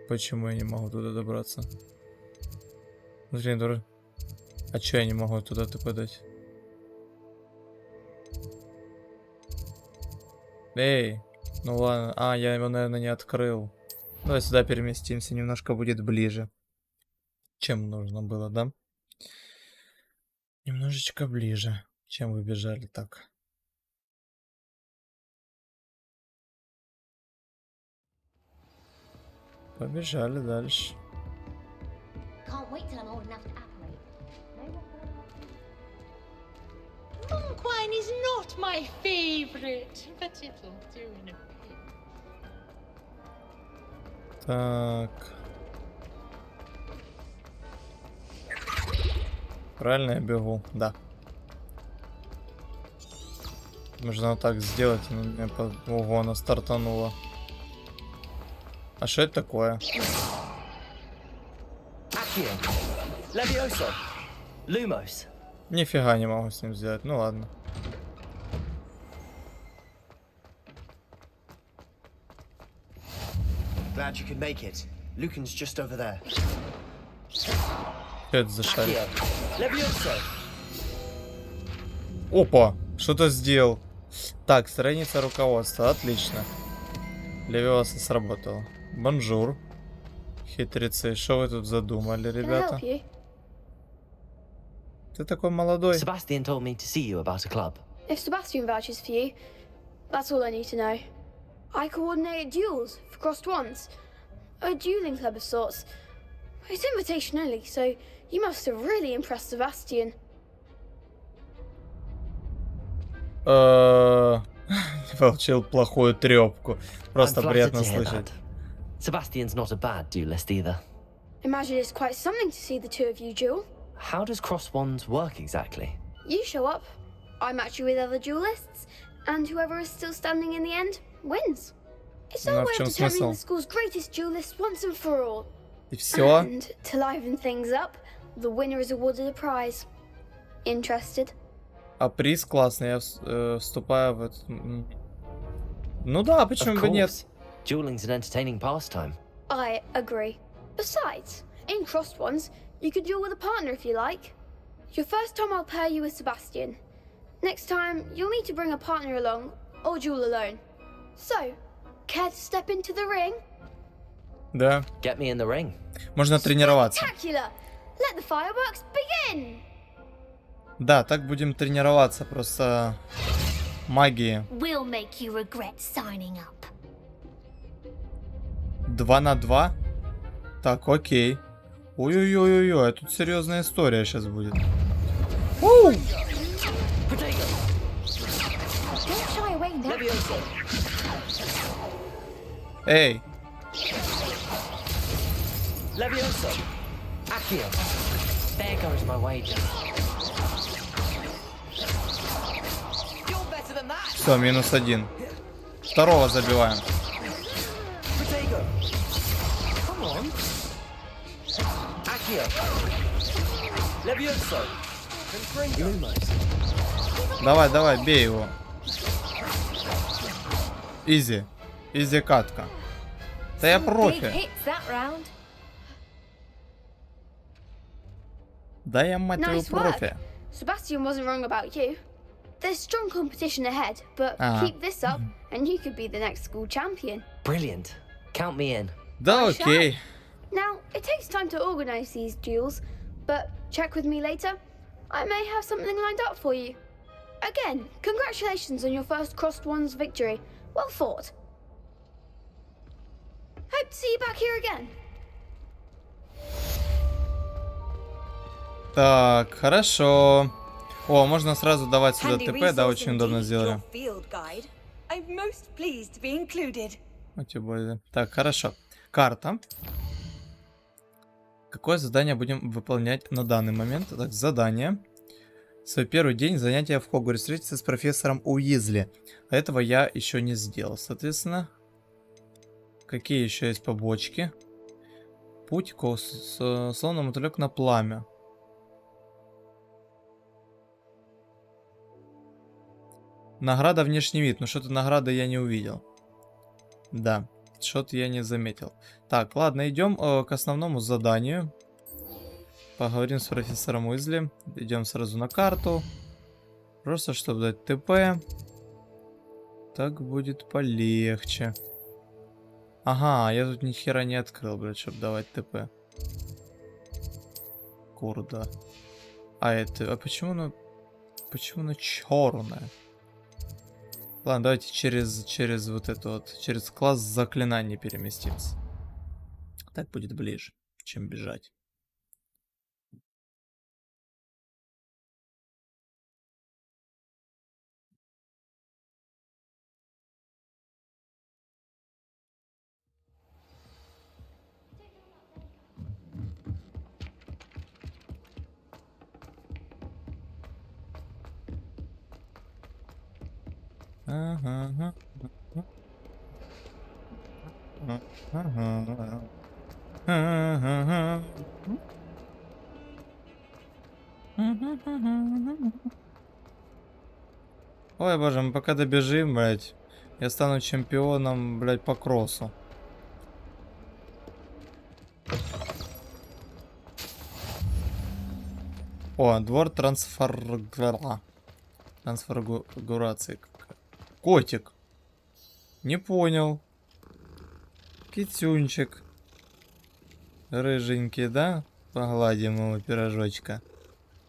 Почему я не могу туда добраться? Смотри, дура. А чё я не могу туда ТП дать? Эй, ну ладно. А, я его, наверное, не открыл. Давай сюда переместимся, немножко будет ближе. Чем нужно было, да? Немножечко ближе, чем вы бежали так. Побежали дальше. Monquine is not my favorite, but it'll do in a bit. Так. Правильно я бегу? Да. Нужно вот так сделать, и меня по... Ого, она стартанула. А что это такое? Нифига не могу с ним сделать, ну ладно. Glad you could make it. Lucan's just over there. Что это за шарик? Опа! Что-то сделал. Так, страница руководства. Отлично. Левиоса сработало. Бонжур. Хитрецы. Что вы тут задумали, ребята? Ты такой молодой. Sebastian told me to see you about a club. If Sebastian vouches for you, that's all I need to know. I coordinate duels for crossed wands. A dueling club of sorts. It's invitation only, so You must have really impressed Sebastian. Получил плохую трёпку. Просто I'm приятно flattered to hear слышать. that. Sebastian's not a bad duelist either. Imagine it's quite something to see the two of you duel. How does cross wands work exactly? You show up, I match you with other duelists, and whoever is still standing in the end wins. It's our way of determining the school's greatest duelist once and for all. И всё? And to liven things up, the winner is awarded a prize. Interested? А приз классный, я вступаю в этот... Ну да, почему бы нет? Dueling's an entertaining pastime. I agree. Besides, in crossed ones, you can duel with a partner if you like. Your first time I'll pair you with Sebastian. Next time, you'll need to bring a partner along, or duel alone. So, care to step into the ring? Да. Get me in the ring. Можно тренироваться. Spectacular! Let the fireworks begin! Да, так будем тренироваться, просто магии. We'll make you regret signing up. 2 на 2? Так, окей. Ой-ой-ой-ой, тут серьезная история сейчас будет. Don't shy away now. Эй. Levioso. Accio. There goes my wager. Все, -1. Второго забиваем. Come on. Accio. Levioso. Давай, давай, бей его. Изи. Изи катка. Да я профи. Да я, мать твою, профи. Sebastian wasn't wrong about you. There's strong competition ahead, but keep this up and you could be the next school champion. Brilliant. Count me in. Да, окей. Now, it takes time to organize these duels, but check with me later. I may have something lined up for you. Again, congratulations on your first crossed ones victory. Well fought. Hope to see you back here again. Так, хорошо. О, можно сразу давать сюда ТП, да, очень удобно сделали. Так, хорошо. Карта. Какое задание будем выполнять на данный момент? Так, задание. Свой первый день занятия в Хогвартсе. Встретиться с профессором Уизли. А этого я еще не сделал, соответственно. Какие еще есть побочки? Путь словно мотылек на пламя. Награда внешний вид. Но что-то награды я не увидел. Да, что-то я не заметил. Так, ладно, идем к основному заданию. Поговорим с профессором Уизли. Идем сразу на карту. Просто чтобы дать ТП. Так будет полегче. Ага, я тут ни хера не открыл, блядь, чтобы давать ТП. Курда. А это... А почему оно... Почему оно черное? Ладно, давайте через вот это вот, через класс заклинаний переместимся. Так будет ближе, чем бежать. Ага. Ой, боже, мы пока добежим, блядь, я стану чемпионом, блядь, по кроссу. О, двор трансфигурации. Котик. Не понял. Китюнчик. Рыженький, да? Погладим его пирожочка.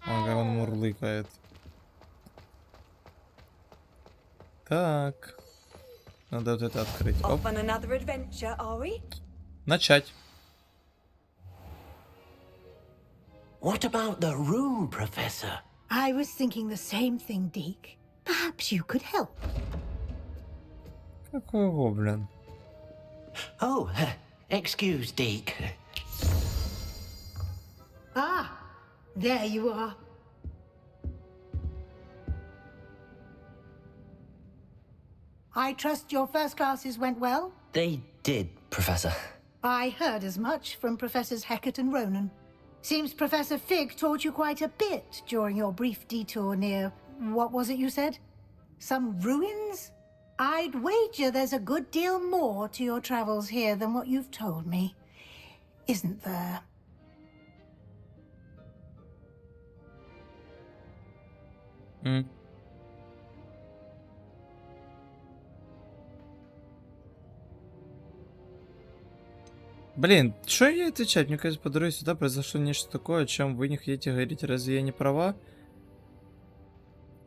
Он как он мурлыкает. Так. Надо вот это открыть. Оп. Начать. What about the room, Professor? I was thinking the same thing, Deke. Perhaps you could help. Какой гоблин? Oh, excuse, Deke. Ah, there you are. I trust your first classes went well? They did, Professor. I heard as much from Professors Hecat and Ronan. Seems Professor Fig taught you quite a bit during your brief detour near... what was it you said? Some ruins? I'd wager there's a good deal more to your travels here than what you've told me. Isn't there? Блин, что ей отвечать? Мне кажется, по дороге сюда произошло нечто такое, о чем вы не хотите говорить. Разве я не права?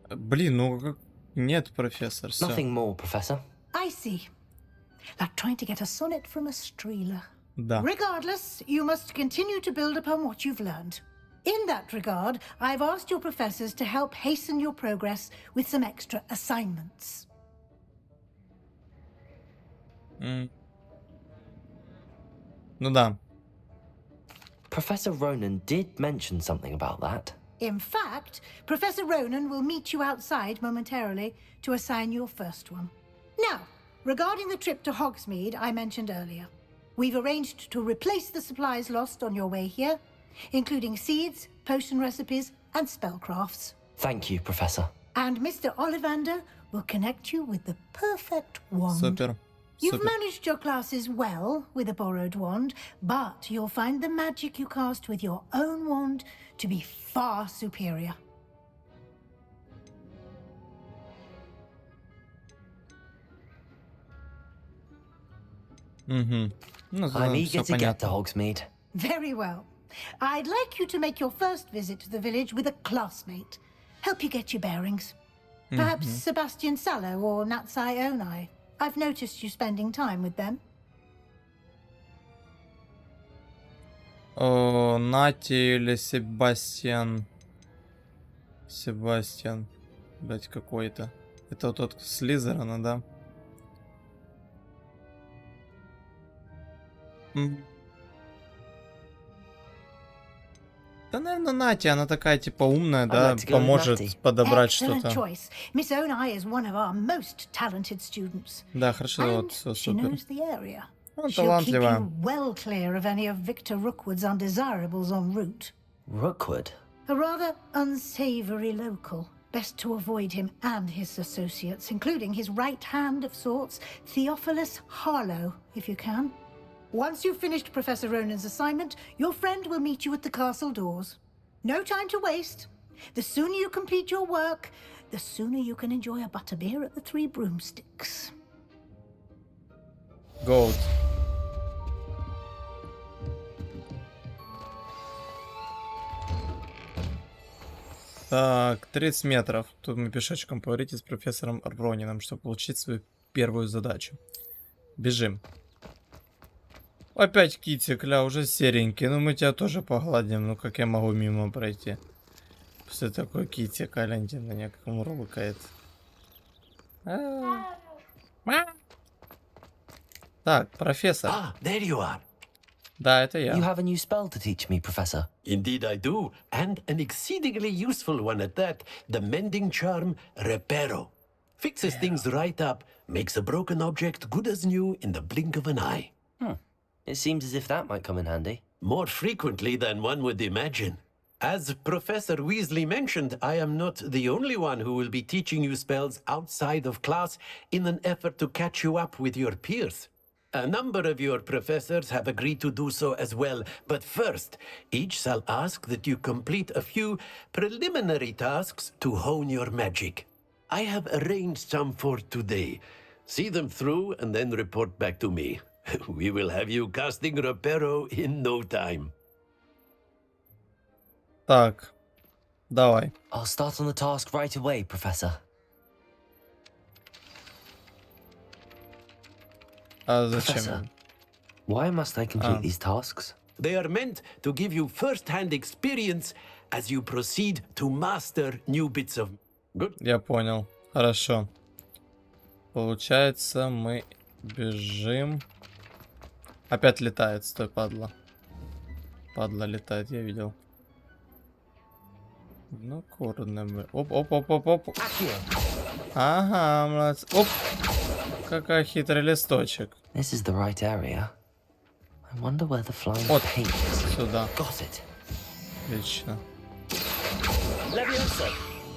Блин, ну как... Нет, профессор, всё. Nothing more, Professor. I see. Like trying to get a sonnet from a streeler. Да. Regardless, you must continue to build upon what you've learned. In that regard, I've asked your professors to help hasten your progress with some extra assignments. Ну да. Professor Ronan did mention something about that. In fact, Professor Ronan will meet you outside momentarily to assign your first one. Now, regarding the trip to Hogsmeade I mentioned earlier, we've arranged to replace the supplies lost on your way here, including seeds, potion recipes, and spellcrafts. Thank you, Professor. And Mr. Ollivander will connect you with the perfect wand. Супер. You've Супер. managed your classes well with a borrowed wand, but you'll find the magic you cast with your own wand to be far superior. Ну, I'm eager всё to get to понятно. Hogsmeade. Very well. I'd like you to make your first visit to the village with a classmate. Help you get your bearings. Perhaps Sebastian Sallow or Natsai Onai. I've noticed you spending time with them. О, Нати или Себастьян. Себастьян. Блять, какой-то. Это вот тот Слизерина, да? Да, наверное, Нати, она такая, типа, умная, да, поможет подобрать что-то. Choice. Miss Onai is one of our most talented students. Да, хорошо, вот, все She супер. knows the area. Ну, She'll keep талантливая. you well clear of any of Victor Rookwood's undesirables en route. Rookwood? A rather unsavory local. Best to avoid him and his associates, including his right hand of sorts, Theophilus Harlow, if you can. Once you've finished Professor Ronan's assignment, your friend will meet you at the castle doors. No time to waste. The sooner you complete your work, the sooner you can enjoy a butterbeer at the Three Broomsticks. Gold. Так, 30 метров. Тут мы пешочком поговорите с профессором Ронином, чтобы получить свою первую задачу. Бежим. Опять китик, ля, уже серенький. Ну мы тебя тоже погладим. Ну как я могу мимо пройти? После такой китик, гляньте на меня, как он рукает. Так, профессор. Ah, there you are. Да, это я. You have a new spell to teach me, Professor. Indeed I do, and an exceedingly useful one at that, the mending charm Reparo. Fixes things right up, makes a broken object good as new in the blink of an eye. It seems as if that might come in handy. More frequently than one would imagine. As Professor Weasley mentioned, I am not the only one who will be teaching you spells outside of class in an effort to catch you up with your peers. A number of your professors have agreed to do so as well, but first, each shall ask that you complete a few preliminary tasks to hone your magic. I have arranged some for today. See them through and then report back to me. We will have you casting Reparo in no time. Так, давай. I'll start on the task right away, Professor. А зачем? Professor, why must I complete these tasks? They are meant to give you first-hand experience as you proceed to master new bits of... Good. Я понял. Хорошо. Получается, мы бежим. Опять летает, стой, падла. Падла летает, я видел. Ну, курно. Оп. Ага, молодец. Оп. Какой хитрый листочек. This is the right area. I wonder where the flying paint is. Сюда. Got it. Отлично. Leviosa.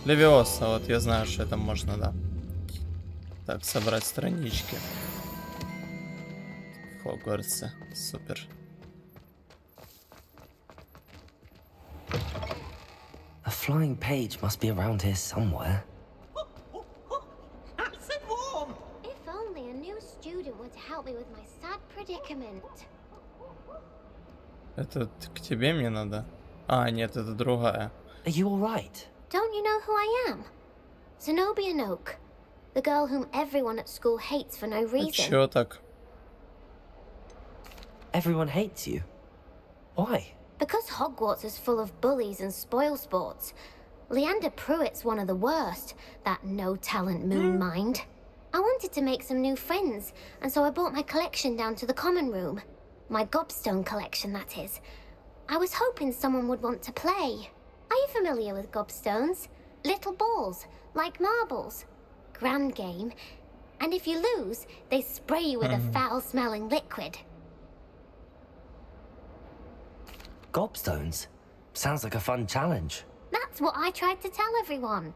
Левиоса, вот я знаю, что это можно, да. Так, собрать странички. Хогвартсы. Супер. A flying page must be around here somewhere. If only a new student were to help me with my sad predicament. Это к тебе мне надо? А, нет, это другая. Are you all right? Don't you know who I am? Zenobia Noak, the girl whom everyone at school hates for no reason. Чё так? Everyone hates you. Why? Because Hogwarts is full of bullies and spoilsports. Leander Pruitt's one of the worst, that no-talent moon mind. I wanted to make some new friends, and so I brought my collection down to the common room. My gobstone collection, that is. I was hoping someone would want to play. Are you familiar with gobstones? Little balls, like marbles. Grand game. And if you lose, they spray you with a foul-smelling liquid. Gobstones? Sounds like a fun challenge. That's what I tried to tell everyone.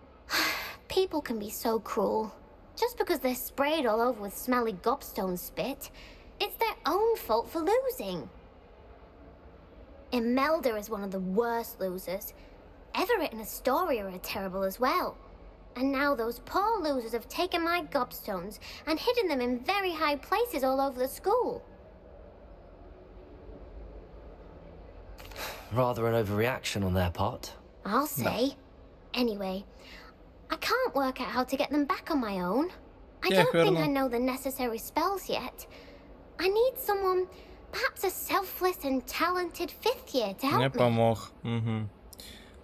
People can be so cruel. Just because they're sprayed all over with smelly gobstone spit, it's their own fault for losing. Imelda is one of the worst losers. Everett and Astoria are terrible as well. And now those poor losers have taken my gobstones and hidden them in very high places all over the school. Rather an overreaction on their part. I'll say. Anyway, I can't work out how to get them back on my own. I don't think I know the necessary spells yet. I need someone, perhaps a selfless and talented fifth year to help me. Мне помог.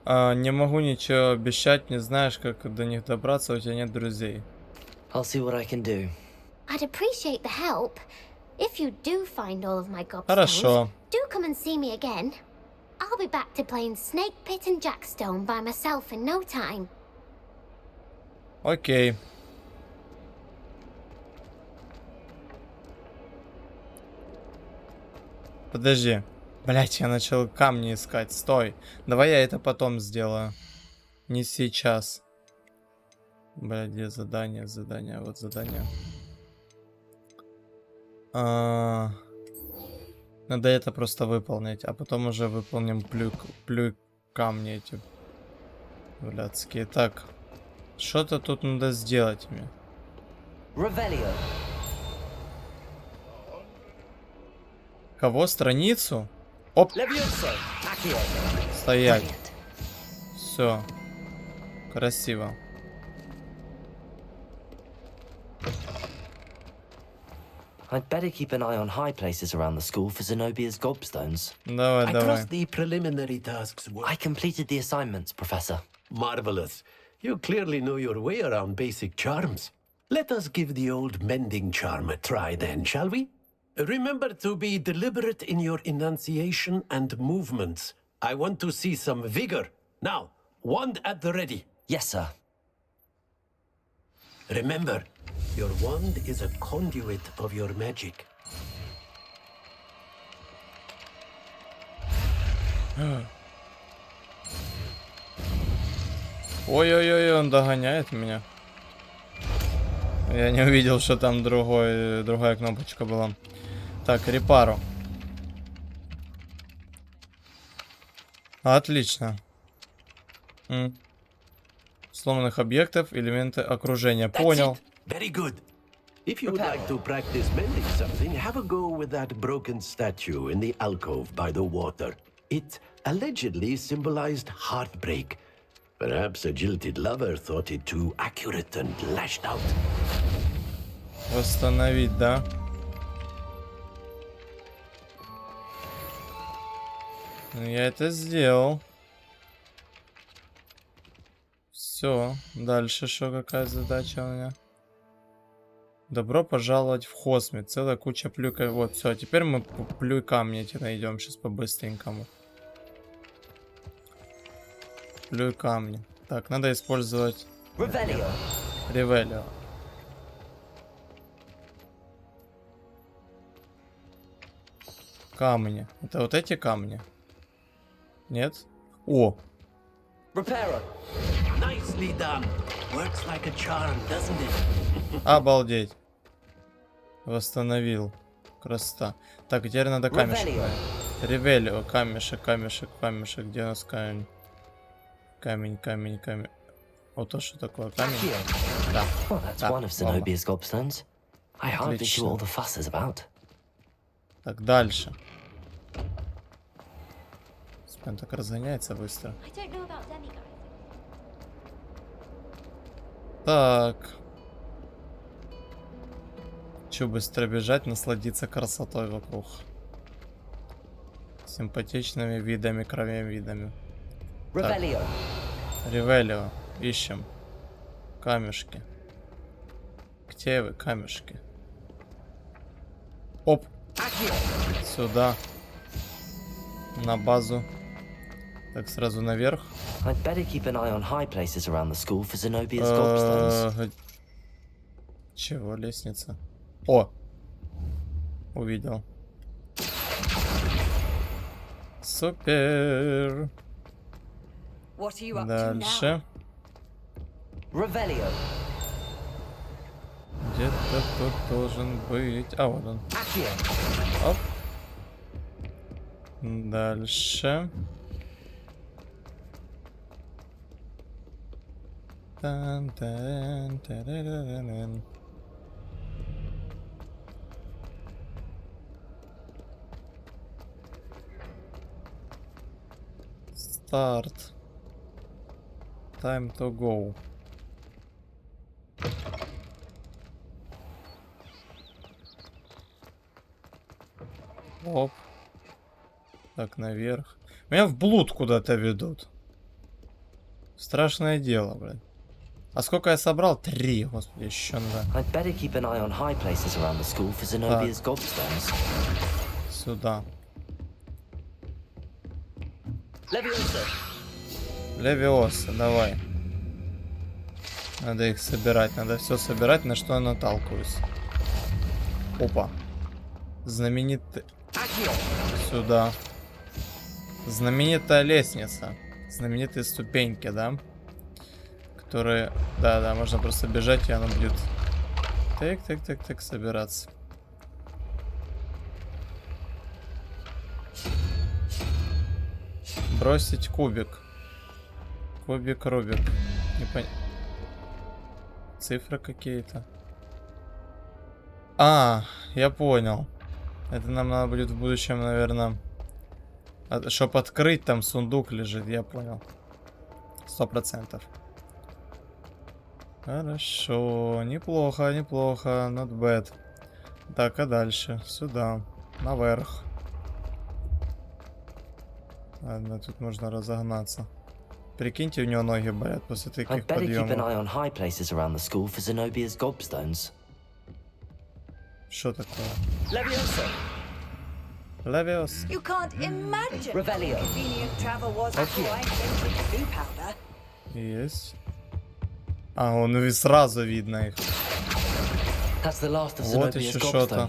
Не могу ничего обещать, не знаешь, как до них добраться, у тебя нет друзей. I'll see what I can do. I'd appreciate the help. If you do find all of my gobstones, Хорошо. do come and see me again. I'll be back to playing Snake Pit and Jackstone by myself in no time. Окей. Подожди. Блять, я начал камни искать. Стой. Давай я это потом сделаю. Не сейчас. Блять, где задание? Задание. Вот задание. Надо это просто выполнить. А потом уже выполним плюй камни эти. Блядские. Так. Что-то тут надо сделать мне. Revelio. Кого? Страницу? Оп. Стоять. Все. Красиво. I'd better keep an eye on high places around the school for Zenobia's gobstones. Давай, I давай. trust the preliminary tasks were... I completed the assignments, Professor. Marvelous. You clearly know your way around basic charms. Let us give the old mending charm a try then, shall we? Remember to be deliberate in your enunciation and movements. I want to see some vigor. Now, wand at the ready. Yes, sir. Remember, your wand is a conduit of your magic. Ой-ой-ой, он догоняет меня. Я не увидел, что там другая кнопочка была. Так, репару. Отлично. Сломанных объектов, элементы окружения. Понял. Very good. If you would like to practice mending something, have a go with that broken statue in the alcove by the water. It allegedly symbolized heartbreak. Perhaps a jilted lover thought it too accurate and lashed out. Восстановить, да? Я это сделал. Все. Дальше что, какая задача у меня? Добро пожаловать в Хосмит. Целая куча плюков. Вот, все. Теперь мы плюй камни эти найдем сейчас по-быстренькому. Плюй камни. Так, надо использовать... Ревелио. Камни. Это вот эти камни? Нет? О! Nicely done. Works like a charm, doesn't it? Обалдеть. Восстановил. Красота. Так, теперь надо камешек. Ревелио. Камешек, камешек, камешек. Где у нас камень? Камень, камень, камень. Вот то, что такое камень. Да. Отлично. Так, дальше. Он так разгоняется быстро. Так. Хочу быстро бежать, насладиться красотой вокруг. Симпатичными видами, краевидами. Ревелио. Ищем. Камешки. Где вы, камешки? Оп. Сюда. На базу. Так, сразу наверх. Чего, лестница? О! Увидел. Супер! Дальше. Где-то тут должен быть... А, вот он. Оп. Дальше. Тан-тан-тарараран. Старт. Time to go. Оп. Так, наверх. Меня в блуд куда-то ведут. Страшное дело, блин. А сколько я собрал? 3, господи, еще надо. Так. Сюда. Левиоса, давай. Надо их собирать, надо все собирать, на что я наталкиваюсь. Опа. Знаменитый... Сюда. Знаменитая лестница. Знаменитые ступеньки, да? Которые... Да, можно просто бежать, и оно будет... Так, собираться. Бросить кубик. Кубик, Рубик. Цифры какие-то. А, я понял. Это нам надо будет в будущем, наверное... Чтоб открыть, там сундук лежит, я понял. 100%. Хорошо, неплохо, неплохо, not bad. Так, а дальше? Сюда, наверх. Ладно, тут можно разогнаться. Прикиньте, у него ноги болят после таких подъемов. Что такое? Левиос. You can't imagine how convenient travel was before I invented blue powder. Есть. А, он и сразу видно их. Вот еще что-то.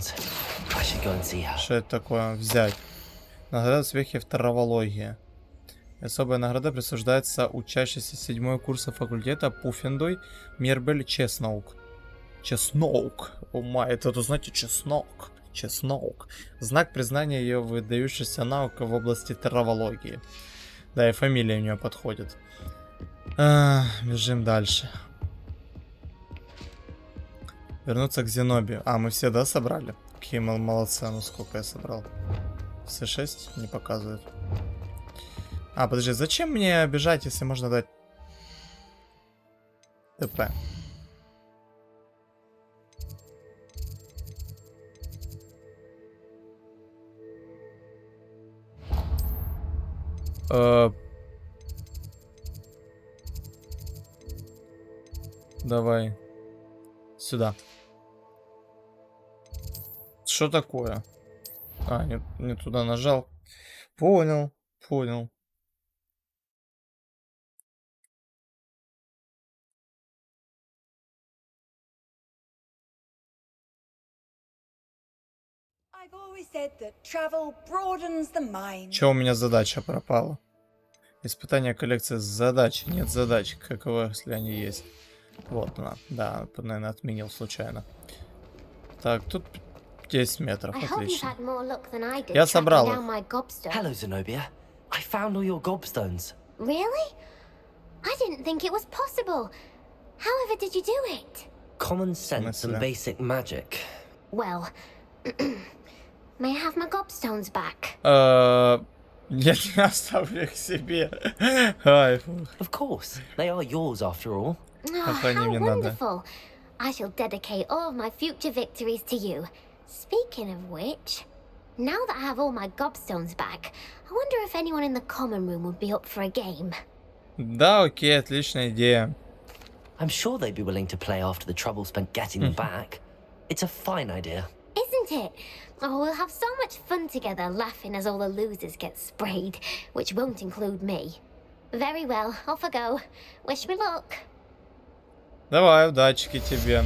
Что это такое? Взять. Награда успехи в травологии. Особая награда присуждается учащейся 7-го курса факультета Пуффендуй Мирбель Чесноук. Чесноук. О май, это тут, знаете, чеснок. Чеснок. Знак признания ее выдающейся наука в области травологии. Да, и фамилия у нее подходит. Бежим дальше. Вернуться к Зенобию. А, мы все, да, собрали? Какие молодцы, ну сколько я собрал? Все 6 не показывает. А, подожди, зачем мне бежать, если можно дать ТП? Давай. Сюда. Что такое? А, не туда нажал. Понял, понял. I've always said that travel broadens the mind. Че у меня задача пропала? Испытание коллекции задач. Нет задач. Каково, если они есть? Вот она. Да, наверное, отменил случайно. Так, тут 10 метров. Отлично. Я собрал их. Hello, Zenobia. I found all your gobstones. Really? I didn't think it was possible. However did you do it? Common sense and basic magic. Well, may I have my gobstones back? Я не оставлю их себе. Ай, фух. Of course, they are yours after all. Oh, how wonderful. I shall dedicate all of my future victories to you. Speaking of which, now that I have all my gobstones back, I wonder if anyone in the common room would be up for a game. Да, окей, отличная идея. I'm sure they'd be willing to play after the trouble spent getting them back. It's a fine idea. Isn't it? Oh, we'll have so much fun together, laughing as all the losers get sprayed, which won't include me. Very well, off I go. Wish me luck. Давай, удачки тебе.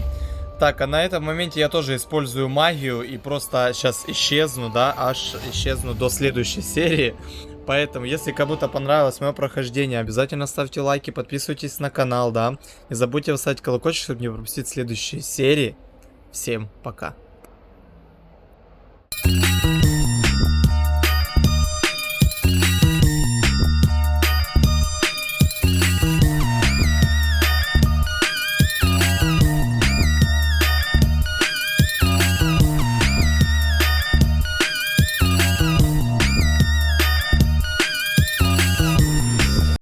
Так, а на этом моменте я тоже использую магию и просто сейчас исчезну, да, аж исчезну до следующей серии. Поэтому, если кому-то понравилось мое прохождение, обязательно ставьте лайки, подписывайтесь на канал, да. Не забудьте поставить колокольчик, чтобы не пропустить следующие серии. Всем пока.